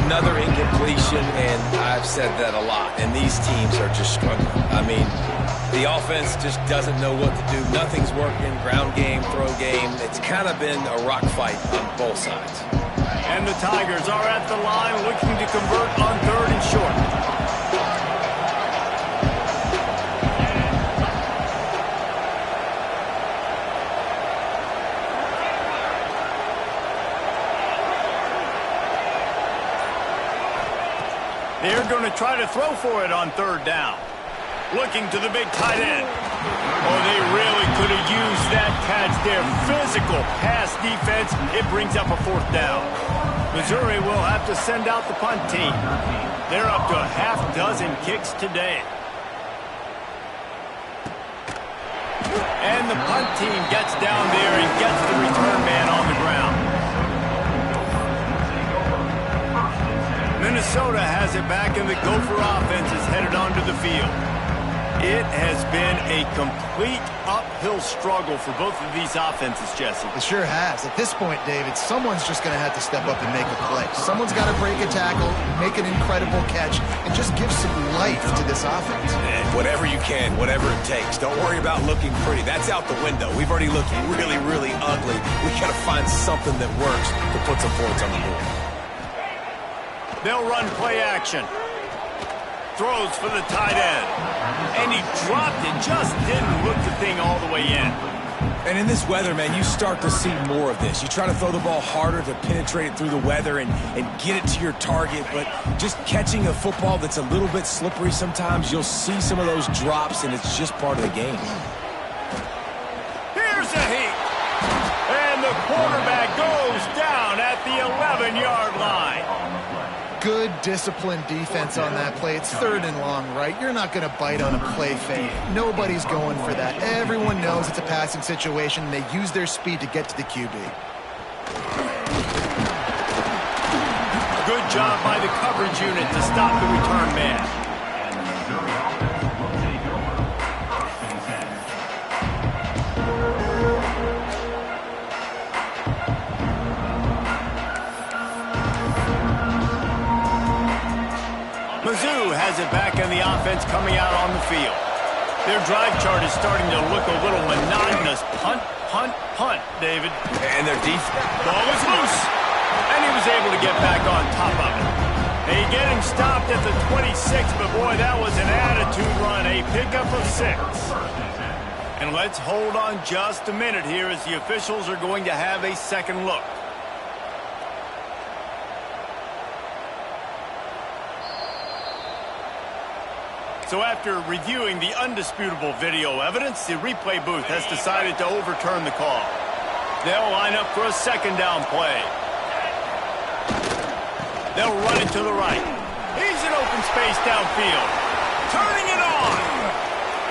Another incompletion, and I've said that a lot, and these teams are just struggling. I mean, the offense just doesn't know what to do. Nothing's working, ground game, throw game. It's kind of been a rock fight on both sides. And the Tigers are at the line looking to convert on third and short. They're going to try to throw for it on third down. Looking to the big tight end. Oh, they really could have used that catch there. Physical pass defense. It brings up a 4th down. Missouri will have to send out the punt team. They're up to a half-dozen kicks today. And the punt team gets down there and gets the return man on the ground. Minnesota has it back, and the Gopher offense is headed onto the field. It has been a complete uphill struggle for both of these offenses, Jesse. It sure has. At this point, David, someone's just going to have to step up and make a play. Someone's got to break a tackle, make an incredible catch, and just give some life to this offense. And whatever you can, whatever it takes. Don't worry about looking pretty. That's out the window. We've already looked really, really ugly. We got to find something that works to put some points on the board. They'll run play action. Throws for the tight end. And he dropped it. Just didn't look the thing all the way in. And in this weather, man, you start to see more of this. You try to throw the ball harder to penetrate it through the weather and get it to your target, but just catching a football that's a little bit slippery sometimes, you'll see some of those drops, and it's just part of the game. Here's a heat. And the quarterback goes down at the 11-yard line. Good disciplined defense on that play. It's 3rd and long, right? You're not going to bite on a play fake. Nobody's going for that. Everyone knows it's a passing situation, and they use their speed to get to the QB. Good job by the coverage unit to stop the return man. Mizzou has it back in the offense coming out on the field. Their drive chart is starting to look a little monotonous. Punt, punt, punt, David. And their defense. Ball was loose. And he was able to get back on top of it. They get him stopped at the 26, but boy, that was an attitude run. A pickup of 6. And let's hold on just a minute here as the officials are going to have a second look. So after reviewing the undisputable video evidence, the replay booth has decided to overturn the call. They'll line up for a second down play. They'll run it to the right. He's in open space downfield. Turning it on.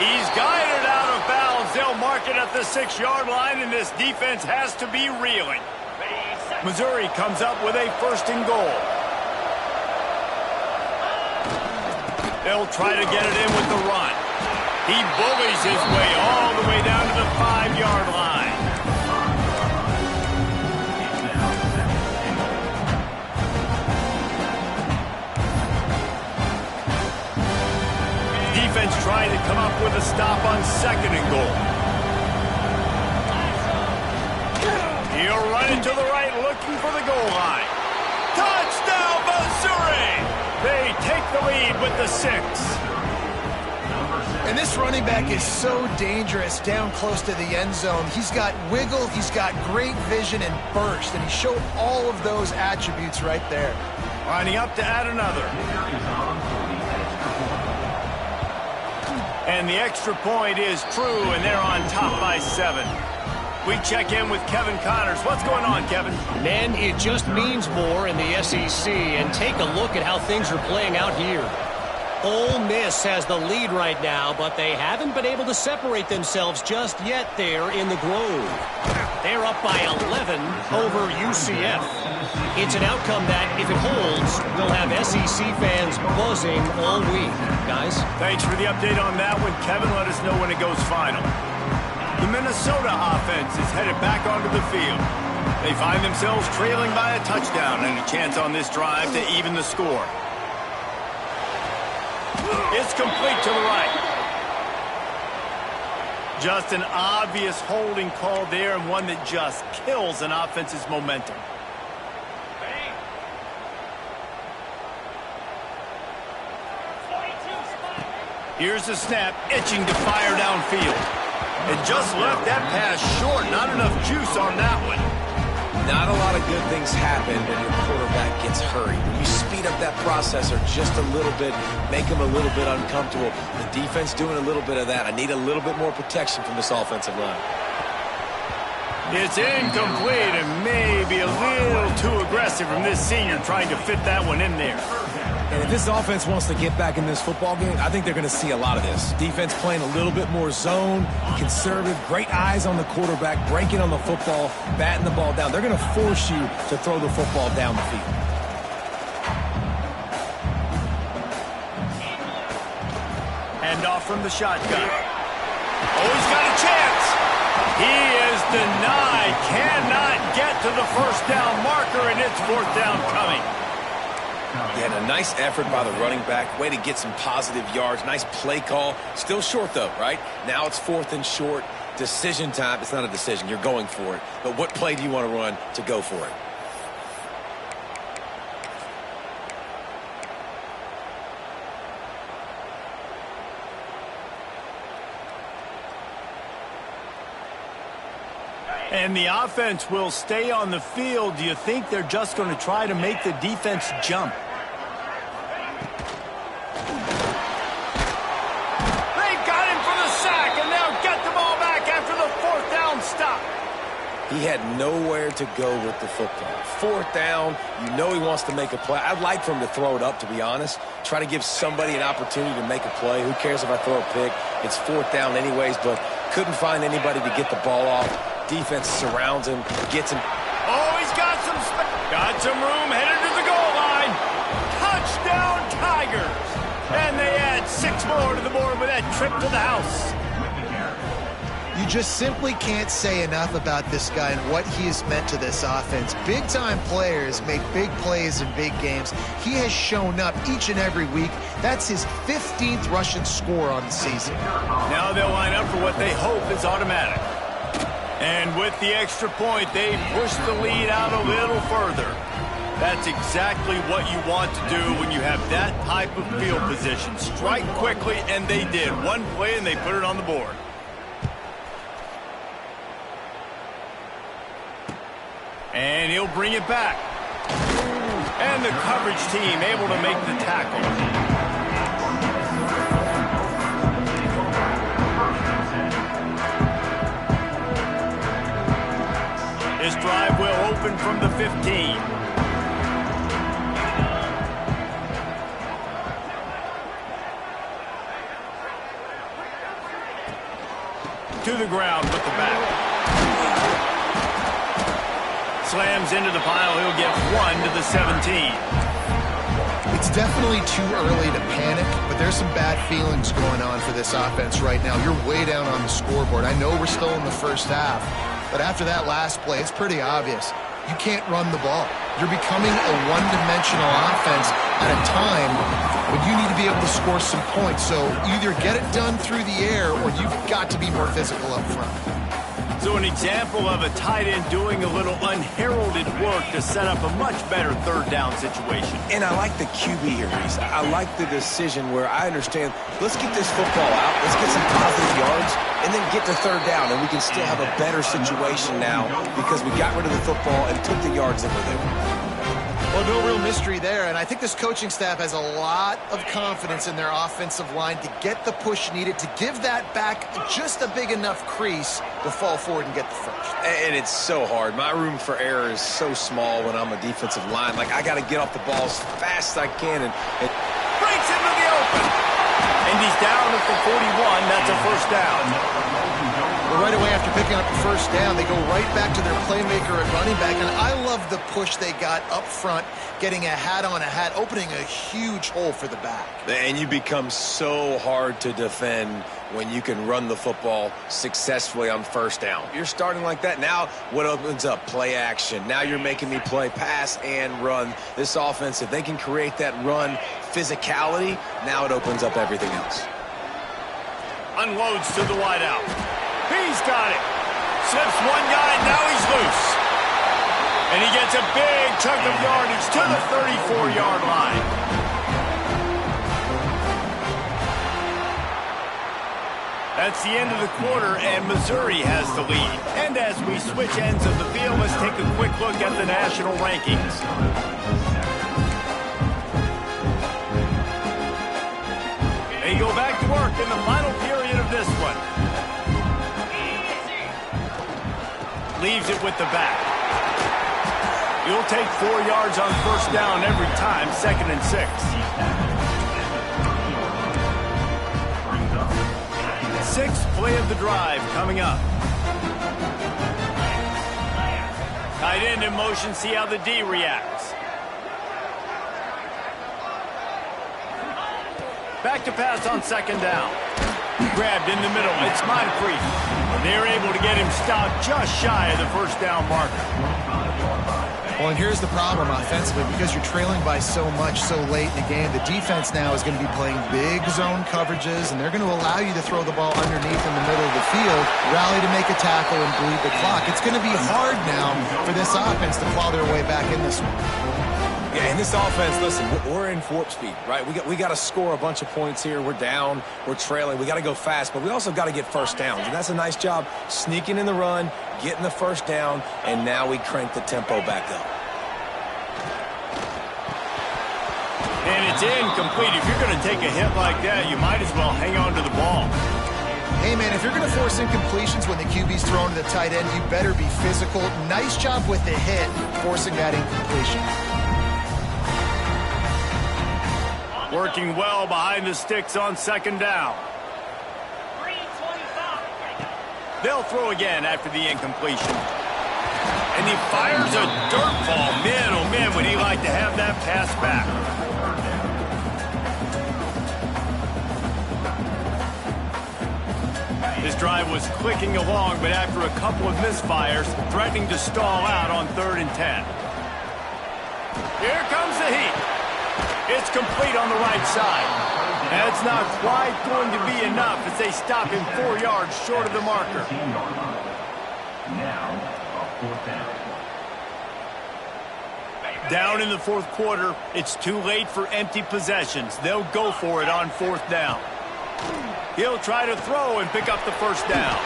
He's guided out of bounds. They'll mark it at the 6-yard line, and this defense has to be reeling. Missouri comes up with a 1st and goal. They'll try to get it in with the run. He bullies his way all the way down to the 5-yard line. Defense trying to come up with a stop on 2nd and goal. He'll run it to the right, looking for the goal line. Touchdown, Missouri! They take the lead with the 6. And this running back is so dangerous down close to the end zone. He's got wiggle, he's got great vision and burst, and he showed all of those attributes right there. Lining up to add another. And the extra point is true, and they're on top by 7. We check in with Kevin Connors. What's going on, Kevin? Man, it just means more in the SEC, and take a look at how things are playing out here. Ole Miss has the lead right now, but they haven't been able to separate themselves just yet there in the Grove. They're up by 11 over UCF. It's an outcome that, if it holds, will have SEC fans buzzing all week. Guys? Thanks for the update on that one, Kevin. Let us know when it goes final. The Minnesota offense is headed back onto the field. They find themselves trailing by a touchdown and a chance on this drive to even the score. It's complete to the right. Just an obvious holding call there, and one that just kills an offense's momentum. Here's the snap, itching to fire downfield. It just left that pass short. Not enough juice on that one. Not a lot of good things happen when your quarterback gets hurried. When you speed up that processor just a little bit, make him a little bit uncomfortable. The defense doing a little bit of that. I need a little bit more protection from this offensive line. It's incomplete and maybe a little too aggressive from this senior trying to fit that one in there. And if this offense wants to get back in this football game, I think they're going to see a lot of this. Defense playing a little bit more zone, conservative, great eyes on the quarterback, breaking on the football, batting the ball down. They're going to force you to throw the football down the field. Hand off from the shotgun. Oh, he's got a chance. He is denied. Cannot get to the 1st down marker, and it's 4th down coming. Yeah, and a nice effort by the running back. Way to get some positive yards. Nice play call. Still short, though, right? Now it's 4th and short. Decision time. It's not a decision. You're going for it. But what play do you want to run to go for it? And the offense will stay on the field. Do you think they're just going to try to make the defense jump? He had nowhere to go with the football. Fourth down, you know he wants to make a play. I'd like for him to throw it up, to be honest. Try to give somebody an opportunity to make a play. Who cares if I throw a pick? It's fourth down anyways, but couldn't find anybody to get the ball off. Defense surrounds him, gets him. Oh, he's got some room, headed to the goal line. Touchdown, Tigers. And they add 6 more to the board with that trip to the house. You just simply can't say enough about this guy and what he has meant to this offense. Big-time players make big plays in big games. He has shown up each and every week. That's his 15th rushing score on the season. Now they'll line up for what they hope is automatic. And with the extra point, they push the lead out a little further. That's exactly what you want to do when you have that type of field position. Strike quickly, and they did. One play, and they put it on the board. And he'll bring it back. And the coverage team able to make the tackle. This drive will open from the 15. To the ground with the back. Slams into the pile. He'll get 1 to the 17. It's definitely too early to panic, but there's some bad feelings going on for this offense right now. You're way down on the scoreboard. I know we're still in the first half, but after that last play, it's pretty obvious. You can't run the ball. You're becoming a one-dimensional offense at a time when you need to be able to score some points. So either get it done through the air or you've got to be more physical up front. So an example of a tight end doing a little unheralded work to set up a much better third down situation. And I like the QB here, Reese. I like the decision where I understand, let's get this football out, let's get some positive yards, and then get to third down, and we can still have a better situation now because we got rid of the football and took the yards that were there. Well, no real mystery there, and I think this coaching staff has a lot of confidence in their offensive line to get the push needed, to give that back just a big enough crease to fall forward and get the first. And it's so hard. My room for error is so small when I'm a defensive line. Like, I got to get off the ball as fast as I can. And breaks into the open. And he's down at the 41. That's a first down. Well, right away after picking up the first down, they go right back to their playmaker at running back. And I love the push they got up front, getting a hat on a hat, opening a huge hole for the back. And you become so hard to defend when you can run the football successfully on first down. You're starting like that. Now what opens up? Play action. Now you're making me play pass and run. This offense, if they can create that run physicality, now it opens up everything else. Unloads to the wideout. He's got it. Slips one guy, now he's loose. And he gets a big chunk of yardage to the 34-yard line. That's the end of the quarter, and Missouri has the lead. And as we switch ends of the field, let's take a quick look at the national rankings. They go back to work in the final period of this one. Leaves it with the back. You'll take 4 yards on first down every time, 2nd and 6. Sixth play of the drive coming up. Tight end in motion, see how the D reacts. Back to pass on 2nd down. Grabbed in the middle, it's Moncrief. They're able to get him stopped just shy of the first down marker. Well, and here's the problem offensively, because you're trailing by so much so late in the game, the defense now is going to be playing big zone coverages, and they're going to allow you to throw the ball underneath in the middle of the field, rally to make a tackle, and bleed the clock. It's going to be hard now for this offense to claw their way back in this one. Yeah, and this offense, listen, we're in warp speed, right? We got to score a bunch of points here. We're down, we're trailing. We got to go fast, but we also got to get first downs. And that's a nice job sneaking in the run, getting the first down, and now we crank the tempo back up. And it's incomplete. If you're going to take a hit like that, you might as well hang on to the ball. Hey, man, if you're going to force incompletions when the QB's thrown to the tight end, you better be physical. Nice job with the hit, forcing that incompletion. Working well behind the sticks on second down. 3:25. They'll throw again after the incompletion. And he fires a dirt ball. Man, oh man, would he like to have that pass back. His drive was clicking along, but after a couple of misfires, threatening to stall out on 3rd and 10. Here comes the heat. It's complete on the right side. That's not quite going to be enough as they stop him 4 yards short of the marker. Now, a 4th down. Down in the 4th quarter, it's too late for empty possessions. They'll go for it on 4th down. He'll try to throw and pick up the first down.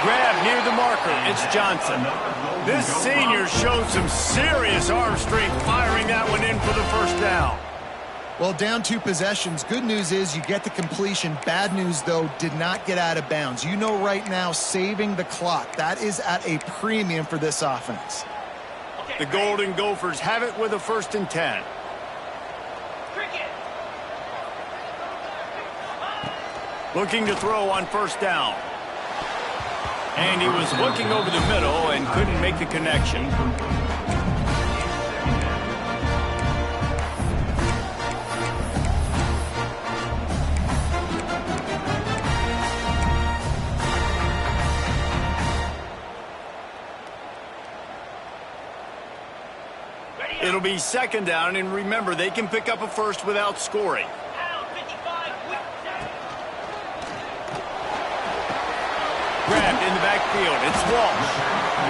Grab near the marker. It's Johnson. This senior showed some serious arm strength firing that one in for the first down. Well, down 2 possessions. Good news is you get the completion. Bad news, though, did not get out of bounds. You know right now, saving the clock. That is at a premium for this offense. The Golden Gophers have it with a 1st and 10. Cricket. Looking to throw on 1st down. And he was looking over the middle and couldn't make the connection. It'll be 2nd down, and remember, they can pick up a first without scoring. Out 55. Grabbed in the backfield. It's Walsh.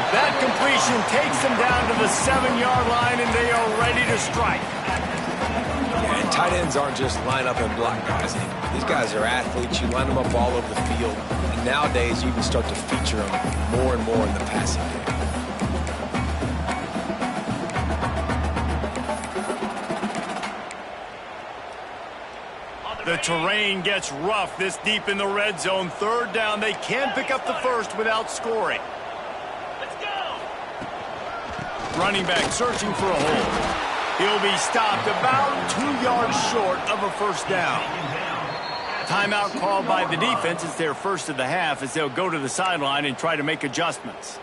That completion takes them down to the 7-yard line, and they are ready to strike. Yeah, and tight ends aren't just line up and block guys. These guys are athletes. You line them up all over the field. And nowadays, you can start to feature them more and more in the passing game. The terrain gets rough this deep in the red zone. 3rd down. They can pick up the first without scoring. Let's go. Running back searching for a hole. He'll be stopped about 2 yards short of a first down. Timeout called by the defense. It's their first of the half as they'll go to the sideline and try to make adjustments.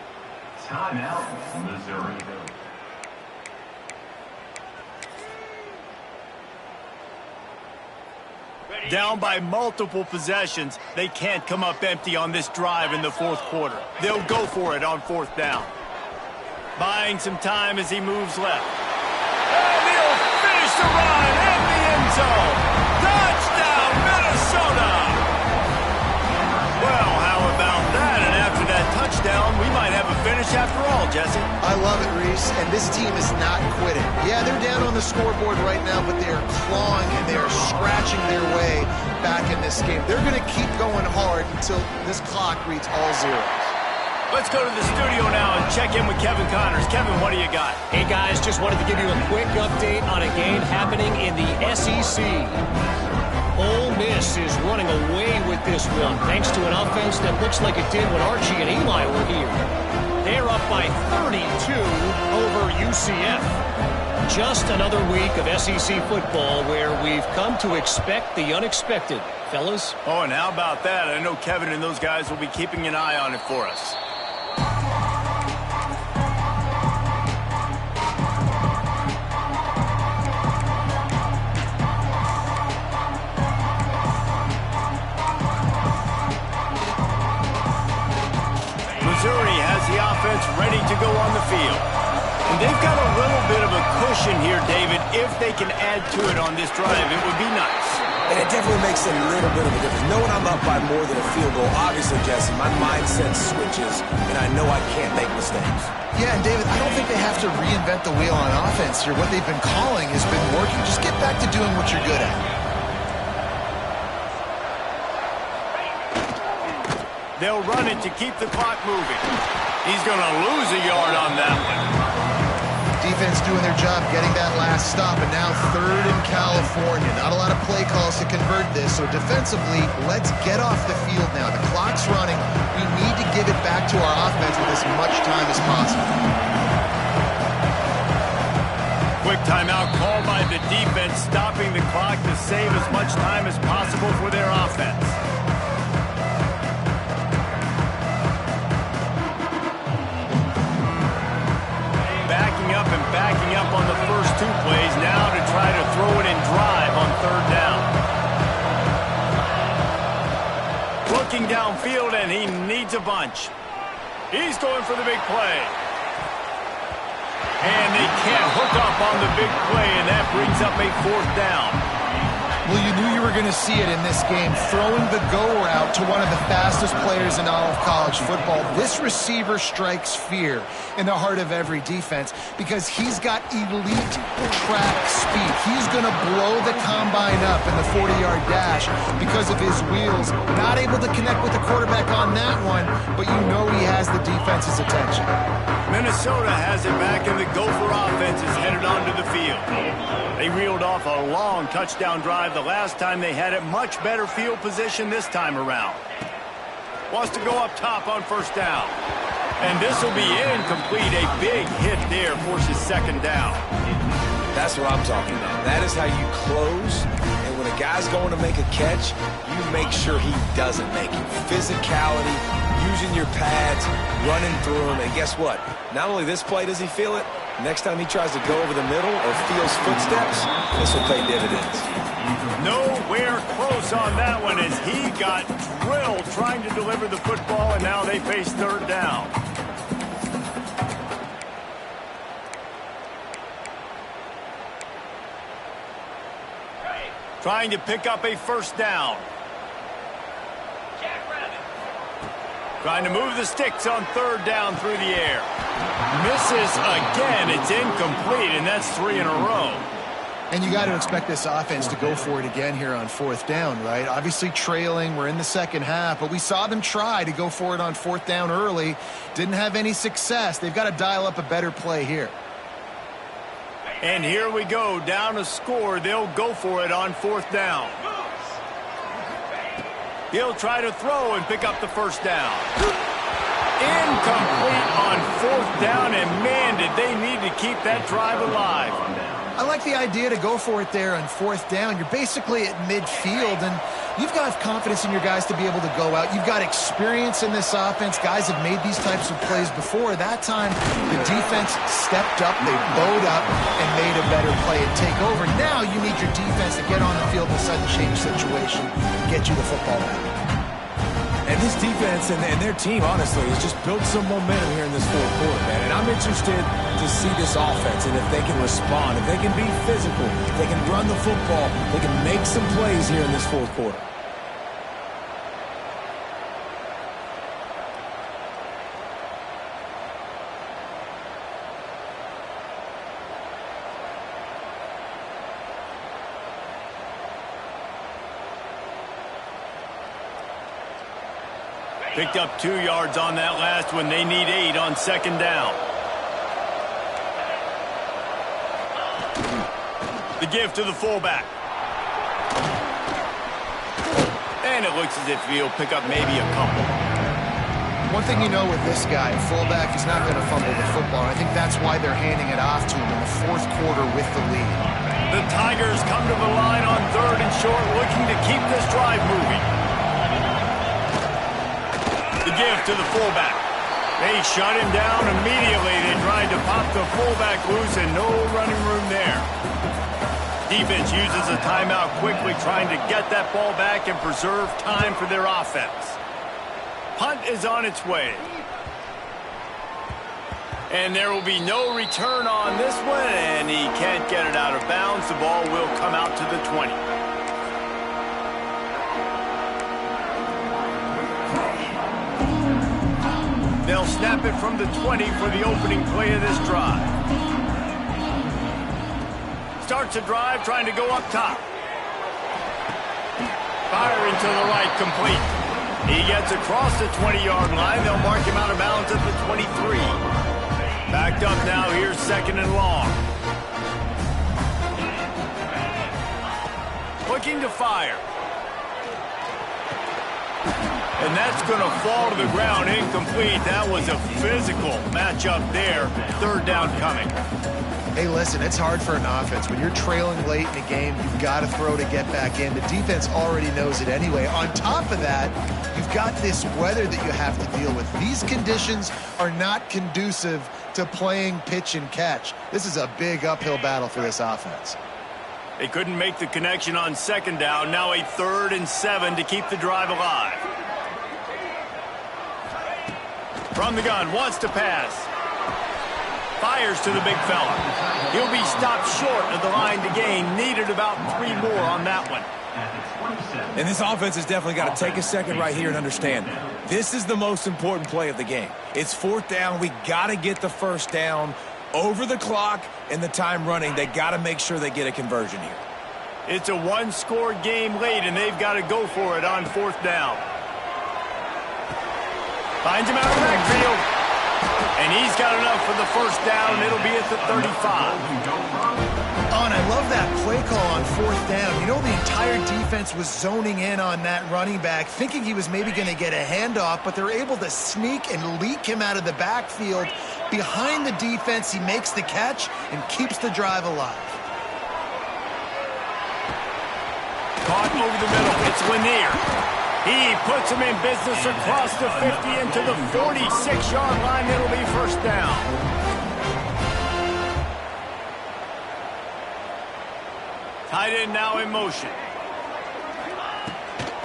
Timeout, Missouri. Down by multiple possessions, they can't come up empty on this drive in the 4th quarter. They'll go for it on 4th down. Buying some time as he moves left. And he'll finish the run in the end zone. Touchdown, Minnesota! Well, how about that? And after that touchdown, we might have a finish after all, Jesse. I love it, Reese, and this team is not quitting. Yeah, they're down on the scoreboard right now, but they are clawing and they are scratching their way back in this game. They're going to keep going hard until this clock reads all zeros. Let's go to the studio now and check in with Kevin Connors. Kevin, what do you got? Hey, guys, just wanted to give you a quick update on a game happening in the SEC. Ole Miss is running away with this one, thanks to an offense that looks like it did when Archie and Eli were here. They're up by 32 over UCF. Just another week of SEC football where we've come to expect the unexpected, fellas. Oh, and how about that? I know Kevin and those guys will be keeping an eye on it for us. Missouri has the offense ready to go on the field. And they've got a little bit of a cushion here, David. If they can add to it on this drive, it would be nice. And it definitely makes a little bit of a difference. Knowing I'm up by more than a field goal, obviously, Jesse, my mindset switches, and I know I can't make mistakes. Yeah, and David, I don't think they have to reinvent the wheel on offense here. What they've been calling has been working. Just get back to doing what you're good at. They'll run it to keep the clock moving. He's going to lose a yard on that one. Defense doing their job, getting that last stop, and now 3rd in California. Not a lot of play calls to convert this, so defensively, let's get off the field now. The clock's running. We need to give it back to our offense with as much time as possible. Quick timeout called by the defense, stopping the clock to save as much time as possible for their offense. Backing up on the first 2 plays now to try to throw it and drive on 3rd down. Looking downfield, and he needs a bunch. He's going for the big play. And they can't hook up on the big play, and that brings up a 4th down. Well, you knew you were going to see it in this game, throwing the go route to one of the fastest players in all of college football. This receiver strikes fear in the heart of every defense because he's got elite track speed. He's going to blow the combine up in the 40-yard dash because of his wheels. Not able to connect with the quarterback on that one, but you know he has the defense's attention. Minnesota has it back, and the Gopher offense is headed onto the field. They reeled off a long touchdown drive the last time they had it. Much better field position this time around. Wants to go up top on 1st down. And this will be incomplete. A big hit there forces 2nd down. That's what I'm talking about. That is how you close. And when a guy's going to make a catch, you make sure he doesn't make it. Physicality, using your pads, running through them. And guess what? Not only this play does he feel it, next time he tries to go over the middle or feels footsteps, this will pay dividends. Nowhere close on that one as he got drilled trying to deliver the football, and now they face 3rd down. Trying to pick up a 1st down. Trying to move the sticks on 3rd down through the air. Misses again. It's incomplete, and that's 3 in a row. And you got to expect this offense to go for it again here on 4th down, right? Obviously trailing. We're in the 2nd half, but we saw them try to go for it on 4th down early. Didn't have any success. They've got to dial up a better play here. And here we go. Down a score. They'll go for it on 4th down. He'll try to throw and pick up the 1st down. Incomplete on 4th down, and man, did they need to keep that drive alive. I like the idea to go for it there on 4th down. You're basically at midfield, and you've got confidence in your guys to be able to go out. You've got experience in this offense. Guys have made these types of plays before. That time, the defense stepped up, they bowed up, and made a better play and take over. Now you need your defense to get on the field in a sudden change situation and get you the football back. And this defense and their team, honestly, has just built some momentum here in this 4th quarter, man. And I'm interested to see this offense and if they can respond, if they can be physical, if they can run the football, they can make some plays here in this 4th quarter. Picked up 2 yards on that last one. They need 8 on 2nd down. The give to the fullback. And it looks as if he'll pick up maybe a couple. One thing you know with this guy, fullback is not going to fumble the football. I think that's why they're handing it off to him in the 4th quarter with the lead. The Tigers come to the line on 3rd and short, looking to keep this drive moving. The give to the fullback. They shut him down immediately. They tried to pop the fullback loose, and no running room there. Defense uses a timeout quickly, trying to get that ball back and preserve time for their offense. Punt is on its way. And there will be no return on this one, and he can't get it out of bounds. The ball will come out to the 20. they'll snap it from the 20 for the opening play of this drive. Starts a drive trying to go up top. Firing to the right, complete. He gets across the 20-yard line. They'll mark him out of bounds at the 23. Backed up now. Here's second and long. Looking to fire. And that's going to fall to the ground, incomplete. That was a physical matchup there. Third down coming. Hey, listen, it's hard for an offense. When you're trailing late in the game, you've got to throw to get back in. The defense already knows it anyway. On top of that, you've got this weather that you have to deal with. These conditions are not conducive to playing pitch and catch. This is a big uphill battle for this offense. They couldn't make the connection on second down. Now a 3rd and 7 to keep the drive alive. From the gun, wants to pass. Fires to the big fella. He'll be stopped short of the line to gain. Needed about 3 more on that one. And this offense has definitely got to take a second right here and understand this is the most important play of the game. It's 4th down. We got to get the first down over the clock and the time running. They got to make sure they get a conversion here. It's a one-score game late, and they've got to go for it on 4th down. Finds him out of the backfield. And he's got enough for the first down. It'll be at the 35. Oh, and I love that play call on 4th down. You know, the entire defense was zoning in on that running back, thinking he was maybe going to get a handoff, but they're able to sneak and leak him out of the backfield. Behind the defense, he makes the catch and keeps the drive alive. Caught over the middle. It's Lanier. He puts him in business across the 50 into the 46-yard line. It'll be first down. Tight end now in motion.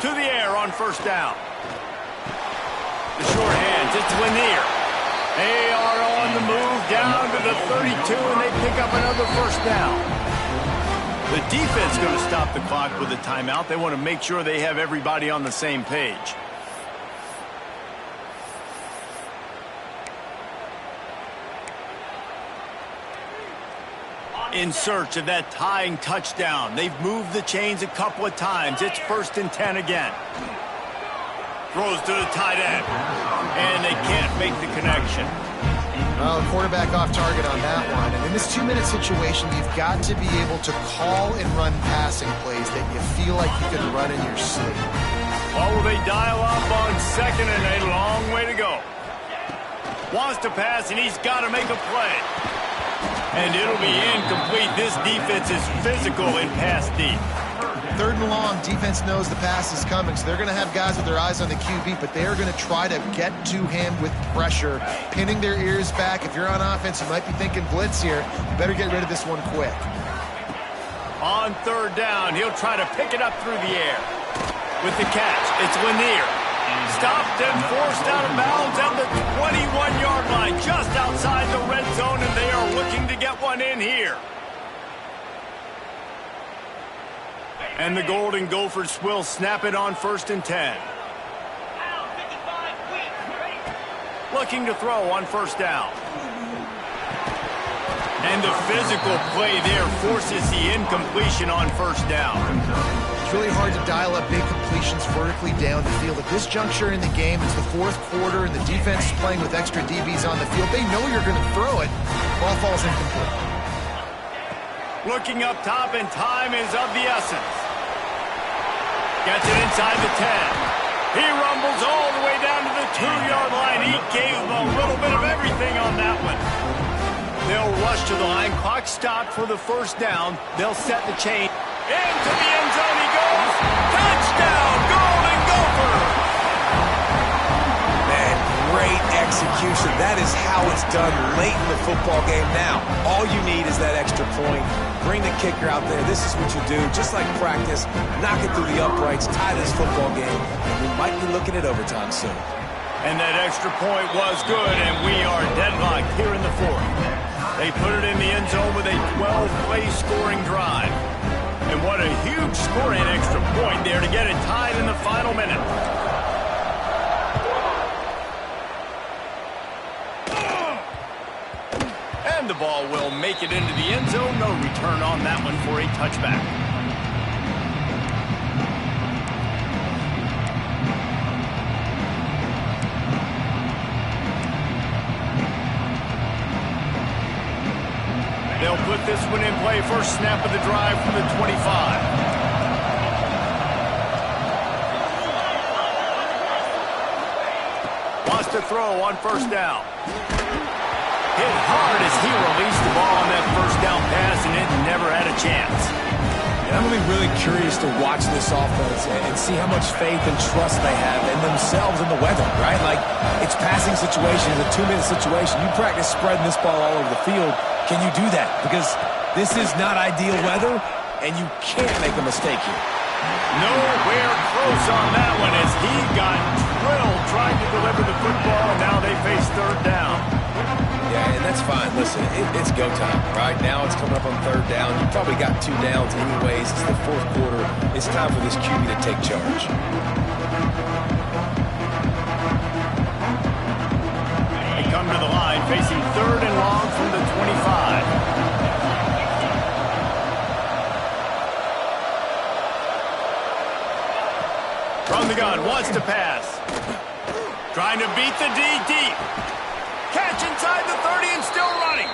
To the air on first down. The short hands. It's Lanier. They are on the move down to the 32, and they pick up another first down. The defense going to stop the clock with a timeout. They want to make sure they have everybody on the same page. In search of that tying touchdown. They've moved the chains a couple of times. It's 1st and 10 again. Throws to the tight end. And they can't make the connection. Well, quarterback off target on that one. And in this 2-minute situation, you've got to be able to call and run passing plays that you feel like you can run in your sleep. Oh, will they dial up on second, and a long way to go. Wants to pass, and he's got to make a play. And it'll be incomplete. This defense is physical in pass deep. 3rd and long, defense knows the pass is coming, so they're going to have guys with their eyes on the QB, but they are going to try to get to him with pressure, pinning their ears back. If you're on offense, you might be thinking blitz here. You better get rid of this one quick. On 3rd down, he'll try to pick it up through the air. With the catch, it's Lanier. Stopped and forced out of bounds at the 21-yard line, just outside the red zone, and they are looking to get one in here. And the Golden Gophers will snap it on 1st and 10. Looking to throw on 1st down. And the physical play there forces the incompletion on 1st down. It's really hard to dial up big completions vertically down the field. At this juncture in the game, it's the 4th quarter, and the defense is playing with extra DBs on the field. They know you're going to throw it. Ball falls incomplete. Looking up top, and time is of the essence. Gets it inside the 10. He rumbles all the way down to the 2-yard line. He gave a little bit of everything on that one. They'll rush to the line. Clock stopped for the first down. They'll set the chain. Into the end zone he goes. Touchdown, Golden Gophers! Man, great execution. That is how it's done late in the football game now. All you need is that extra point. Bring the kicker out there. This is what you do. Just like practice, knock it through the uprights, tie this football game, and we might be looking at overtime soon. And that extra point was good, and we are deadlocked here in the 4th. They put it in the end zone with a 12-play scoring drive. And what a huge scoring extra point there to get it tied in the final minute. And the ball will make it into the end zone. No return on that one for a touchback. They'll put this one in play. First snap of the drive from the 25. Wants to throw on first down. Hit hard as he released the ball on that first down pass, and it never had a chance. And I'm going to be really curious to watch this offense and see how much faith and trust they have in themselves and the weather, right? Like, it's passing situation, it's a 2-minute situation. You practice spreading this ball all over the field. Can you do that? Because this is not ideal weather, and you can't make a mistake here. Nowhere close on that one as he got drilled trying to deliver the football, and now they face third down. Yeah, and that's fine. Listen, it's go time. Right now it's coming up on third down. You probably got 2 downs anyways. It's the fourth quarter. It's time for this QB to take charge. They come to the line facing third and long from the 25. From the gun, wants to pass. Trying to beat the D deep. Catch inside the 30 and still running.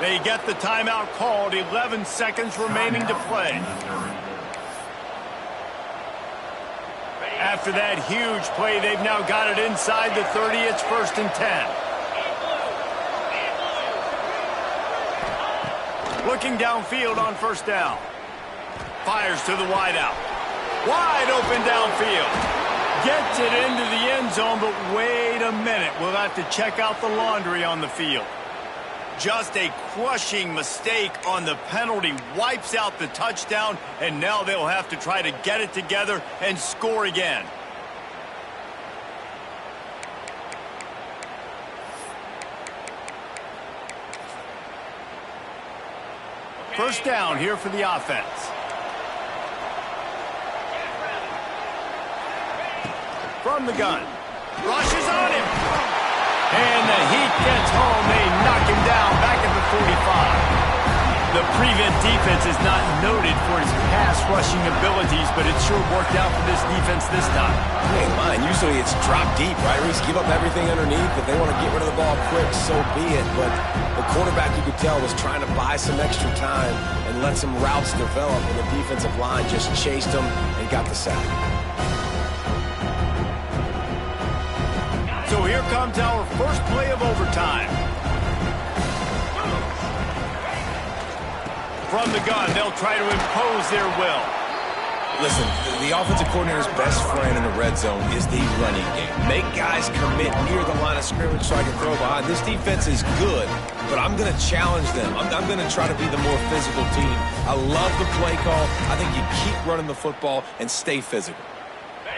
They get the timeout called. 11 seconds remaining to play. After that huge play, they've now got it inside the 30. It's first and 10. Looking downfield on first down. Fires to the wideout. Wide open downfield. Gets it into the end zone, but wait a minute. We'll have to check out the laundry on the field. Just a crushing mistake on the penalty. Wipes out the touchdown, and now they'll have to try to get it together and score again. First down here for the offense. From the gun. Rushes on him. And the heat gets home. They knock him down back at the 45. The prevent defense is not noted for its pass rushing abilities, but it sure worked out for this defense this time. Hey, mine, usually it's drop deep, right? We just give up everything underneath. If they want to get rid of the ball quick, so be it. But the quarterback, you could tell, was trying to buy some extra time and let some routes develop, and the defensive line just chased them and got the sack. So here comes our first play of overtime. From the gun, they'll try to impose their will. Listen, the offensive coordinator's best friend in the red zone is the running game. Make guys commit near the line of scrimmage so I can throw behind. This defense is good, but I'm going to challenge them. I'm going to try to be the more physical team. I love the play call. I think you keep running the football and stay physical.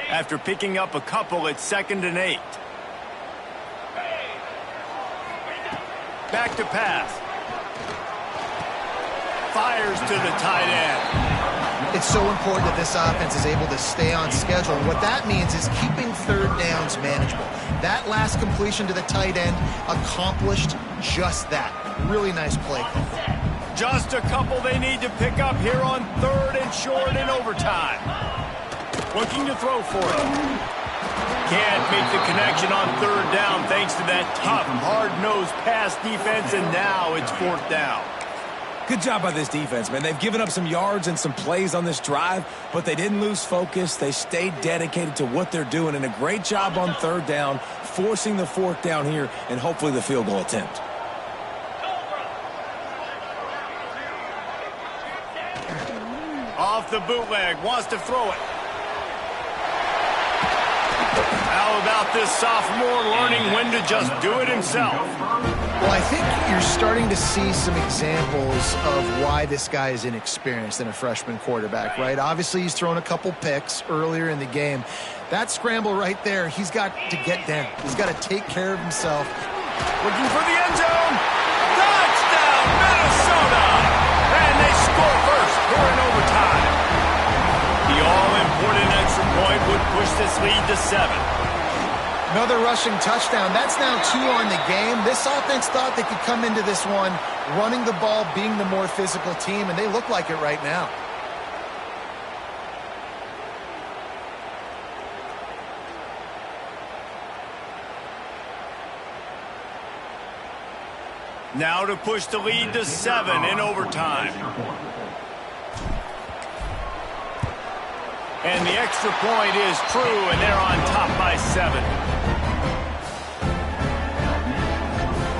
After picking up a couple, it's 2nd and 8. Back to pass. Fires to the tight end. It's so important that this offense is able to stay on schedule. And what that means is keeping third downs manageable. That last completion to the tight end accomplished just that. Really nice play. Just a couple they need to pick up here on third and short in overtime. Looking to throw for it. Can't make the connection on third down thanks to that tough, hard-nosed pass defense, and now it's 4th down. Good job by this defense, man. They've given up some yards and some plays on this drive, but they didn't lose focus. They stayed dedicated to what they're doing, and a great job on third down, forcing the 4th down here, and hopefully the field goal attempt. Off the bootleg, wants to throw it. How about this sophomore learning when to just do it himself? Well, I think you're starting to see some examples of why this guy is inexperienced in a freshman quarterback, right? Obviously, he's thrown a couple picks earlier in the game. That scramble right there, he's got to get down. He's got to take care of himself. Looking for the end zone. Touchdown, Minnesota! And they score first here in overtime. The all-important extra point would push this lead to 7. Another rushing touchdown. That's now 2 on the game. This offense thought they could come into this one running the ball, being the more physical team, and they look like it right now. Now to push the lead to 7 in overtime. And the extra point is true, and they're on top by 7.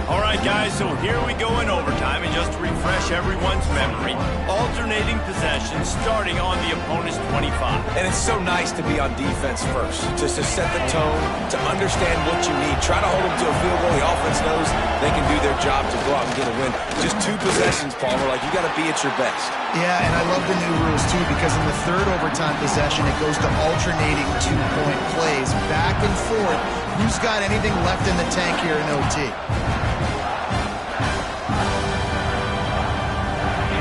All right, guys, so here we go in overtime, and just to refresh everyone's memory, alternating possessions starting on the opponent's 25. And it's so nice to be on defense first, just to set the tone, to understand what you need. Try to hold them to a field goal. The offense knows they can do their job to go out and get a win. Just 2 possessions, Palmer, like you got to be at your best. Yeah, and I love the new rules, too, because in the third overtime possession, it goes to alternating 2-point plays, back and forth. Who's got anything left in the tank here in OT?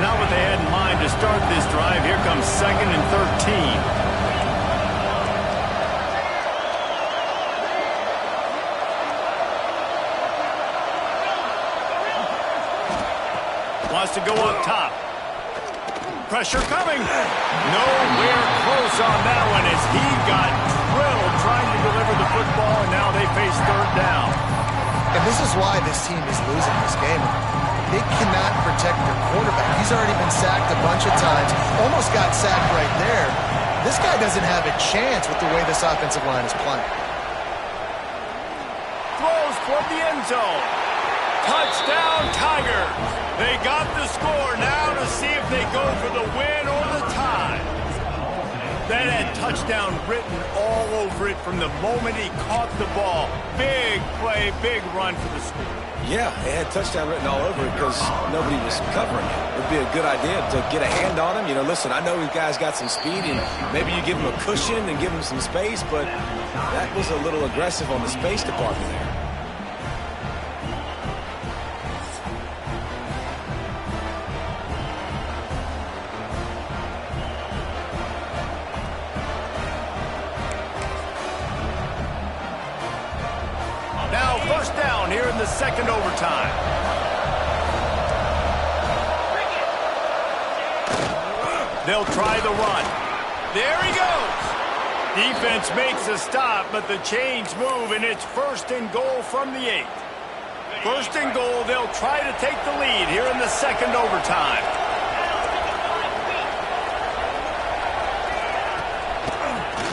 Not what they had in mind to start this drive. Here comes 2nd and 13. Wants to go up top. Pressure coming. Nowhere close on that one as he got drilled trying to deliver the football, and now they face 3rd down. And this is why this team is losing this game. They cannot protect their quarterback. He's already been sacked a bunch of times. Almost got sacked right there. This guy doesn't have a chance with the way this offensive line is playing. Throws toward the end zone. Touchdown, Tigers. They got the score now to see if they go for the win or the tie. That had touchdown written all over it from the moment he caught the ball. Big play, big run for the score. Yeah, it had touchdown written all over it because nobody was covering it. It would be a good idea to get a hand on him. You know, listen, I know these guys got some speed, and maybe you give him a cushion and give him some space, but that was a little aggressive on the space department there. Here in the 2nd overtime. They'll try the run. There he goes. Defense makes a stop, but the chains move, and it's 1st and goal from the 8. 1st and goal, they'll try to take the lead here in the 2nd overtime.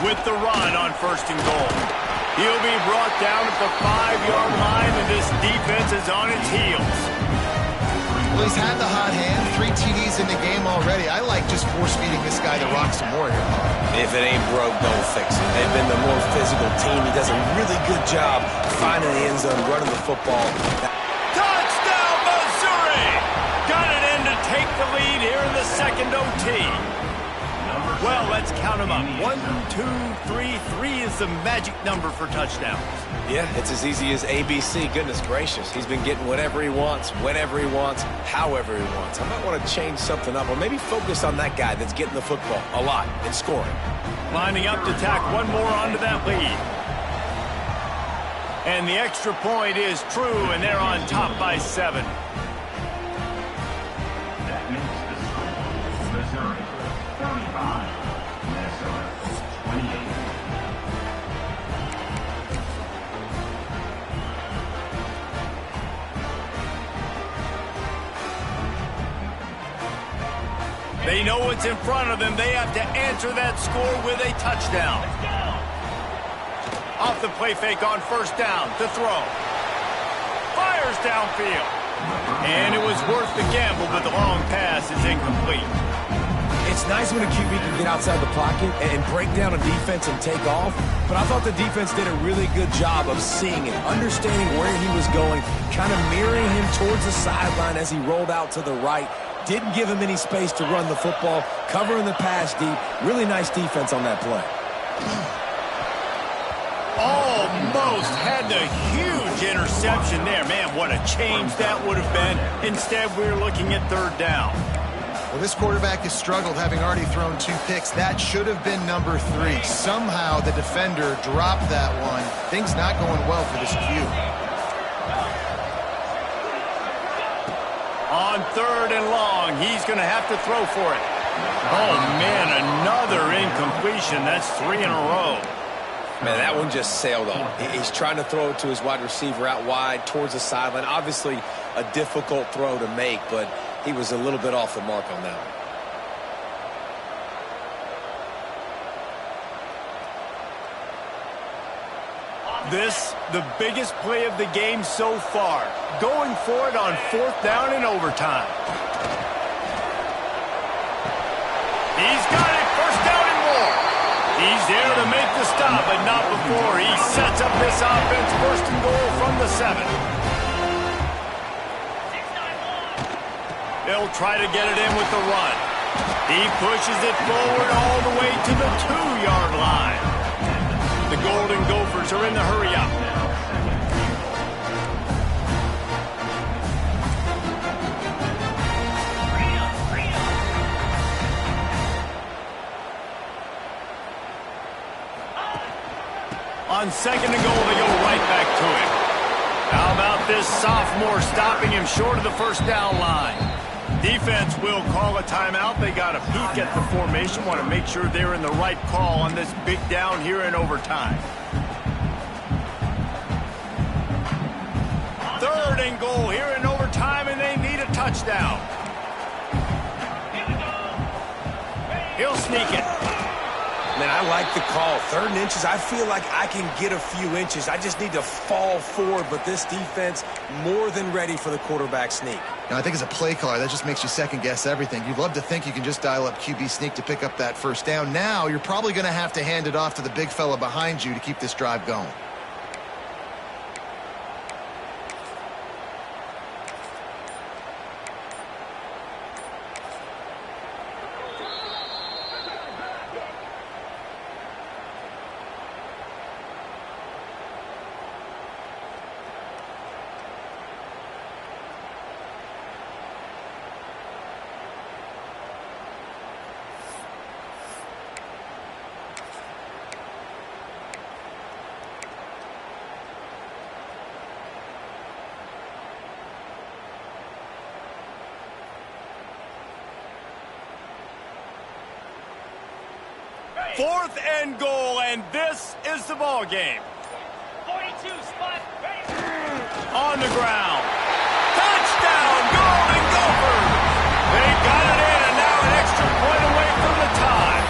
With the run on 1st and goal. He'll be brought down at the 5-yard line, and this defense is on its heels. Well, he's had the hot hand, 3 TDs in the game already. I like just force-feeding this guy to rock some more here. If it ain't broke, don't fix it. They've been the more physical team. He does a really good job finding the end zone, running the football. Touchdown, Missouri! Got it in to take the lead here in the 2nd OT. Well, let's count them up. 1, 2, 3. 3 is the magic number for touchdowns. Yeah, it's as easy as ABC. Goodness gracious. He's been getting whatever he wants, whenever he wants, however he wants. I might want to change something up or maybe focus on that guy that's getting the football a lot and scoring. Lining up to tack one more onto that lead. And the extra point is true, and they're on top by 7. That makes the score Missouri 35, Minnesota 28. They know what's in front of them. They have to answer that score with a touchdown. Off the play fake on 1st down to throw. Fires downfield. And it was worth the gamble, but the long pass is incomplete. It's nice when a QB can get outside the pocket and break down a defense and take off, but I thought the defense did a really good job of seeing it, understanding where he was going, kind of mirroring him towards the sideline as he rolled out to the right. Didn't give him any space to run the football, covering the pass deep. Really nice defense on that play. Almost had the huge interception there. Man, what a change that would have been. Instead, we're looking at 3rd down. Well, this quarterback has struggled, having already thrown 2 picks. That should have been number 3. Somehow the defender dropped that one. Things not going well for this Q. On 3rd and long, he's going to have to throw for it. Oh, man, another incompletion. That's 3 in a row. Man, that one just sailed on. He's trying to throw it to his wide receiver out wide towards the sideline. Obviously, a difficult throw to make, but he was a little bit off the mark on that one. This, the biggest play of the game so far. Going for it on 4th down in overtime. He's got it, 1st down and more. He's there to make the stop, but not before he sets up this offense 1st and goal from the 7. They'll try to get it in with the run. He pushes it forward all the way to the 2-yard line. The Golden Gophers are in the hurry-up. On 2nd and goal, they go right back to him. How about this sophomore stopping him short of the 1st down line? Defense will call a timeout. They got a peek at the formation. Want to make sure they're in the right call on this big down here in overtime. 3rd and goal here in overtime, and they need a touchdown. He'll sneak it. Man, I like the call. 3rd and inches, I feel like I can get a few inches. I just need to fall forward, but this defense more than ready for the quarterback sneak. Now, I think as a play caller, that just makes you second-guess everything. You'd love to think you can just dial up QB sneak to pick up that 1st down. Now, you're probably going to have to hand it off to the big fella behind you to keep this drive going. Fourth and goal, and this is the ball game. 42, spot, ready. On the ground. Touchdown, Golden Gophers! They got it in, and now an extra point away from the tie.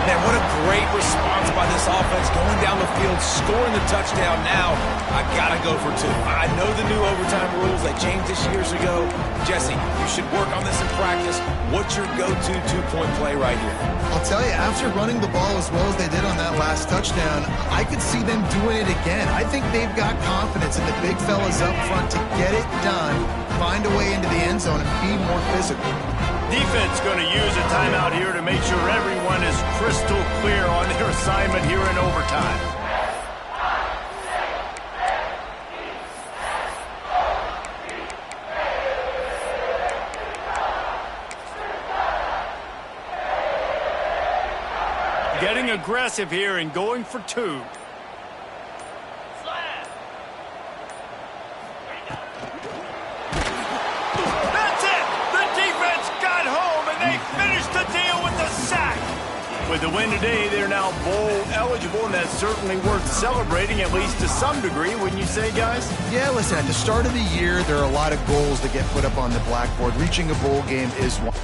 Man, what a great response by this offense, going down the field, scoring the touchdown. Now, I gotta go for 2. I know the new overtime rules, they changed this years ago. Jesse, you should work on this in practice. What's your go-to 2-point play right here? I'll tell you, after running the ball as well as they did on that last touchdown, I could see them doing it again. I think they've got confidence in the big fellas up front to get it done, find a way into the end zone, and be more physical. Defense going to use a timeout here to make sure everyone is crystal clear on their assignment here in overtime. Getting aggressive here and going for 2. That's it! The defense got home and they finished the deal with the sack. With the win today, they're now bowl eligible, and that's certainly worth celebrating, at least to some degree, wouldn't you say, guys? Yeah, listen, at the start of the year, there are a lot of goals that get put up on the blackboard. Reaching a bowl game is one.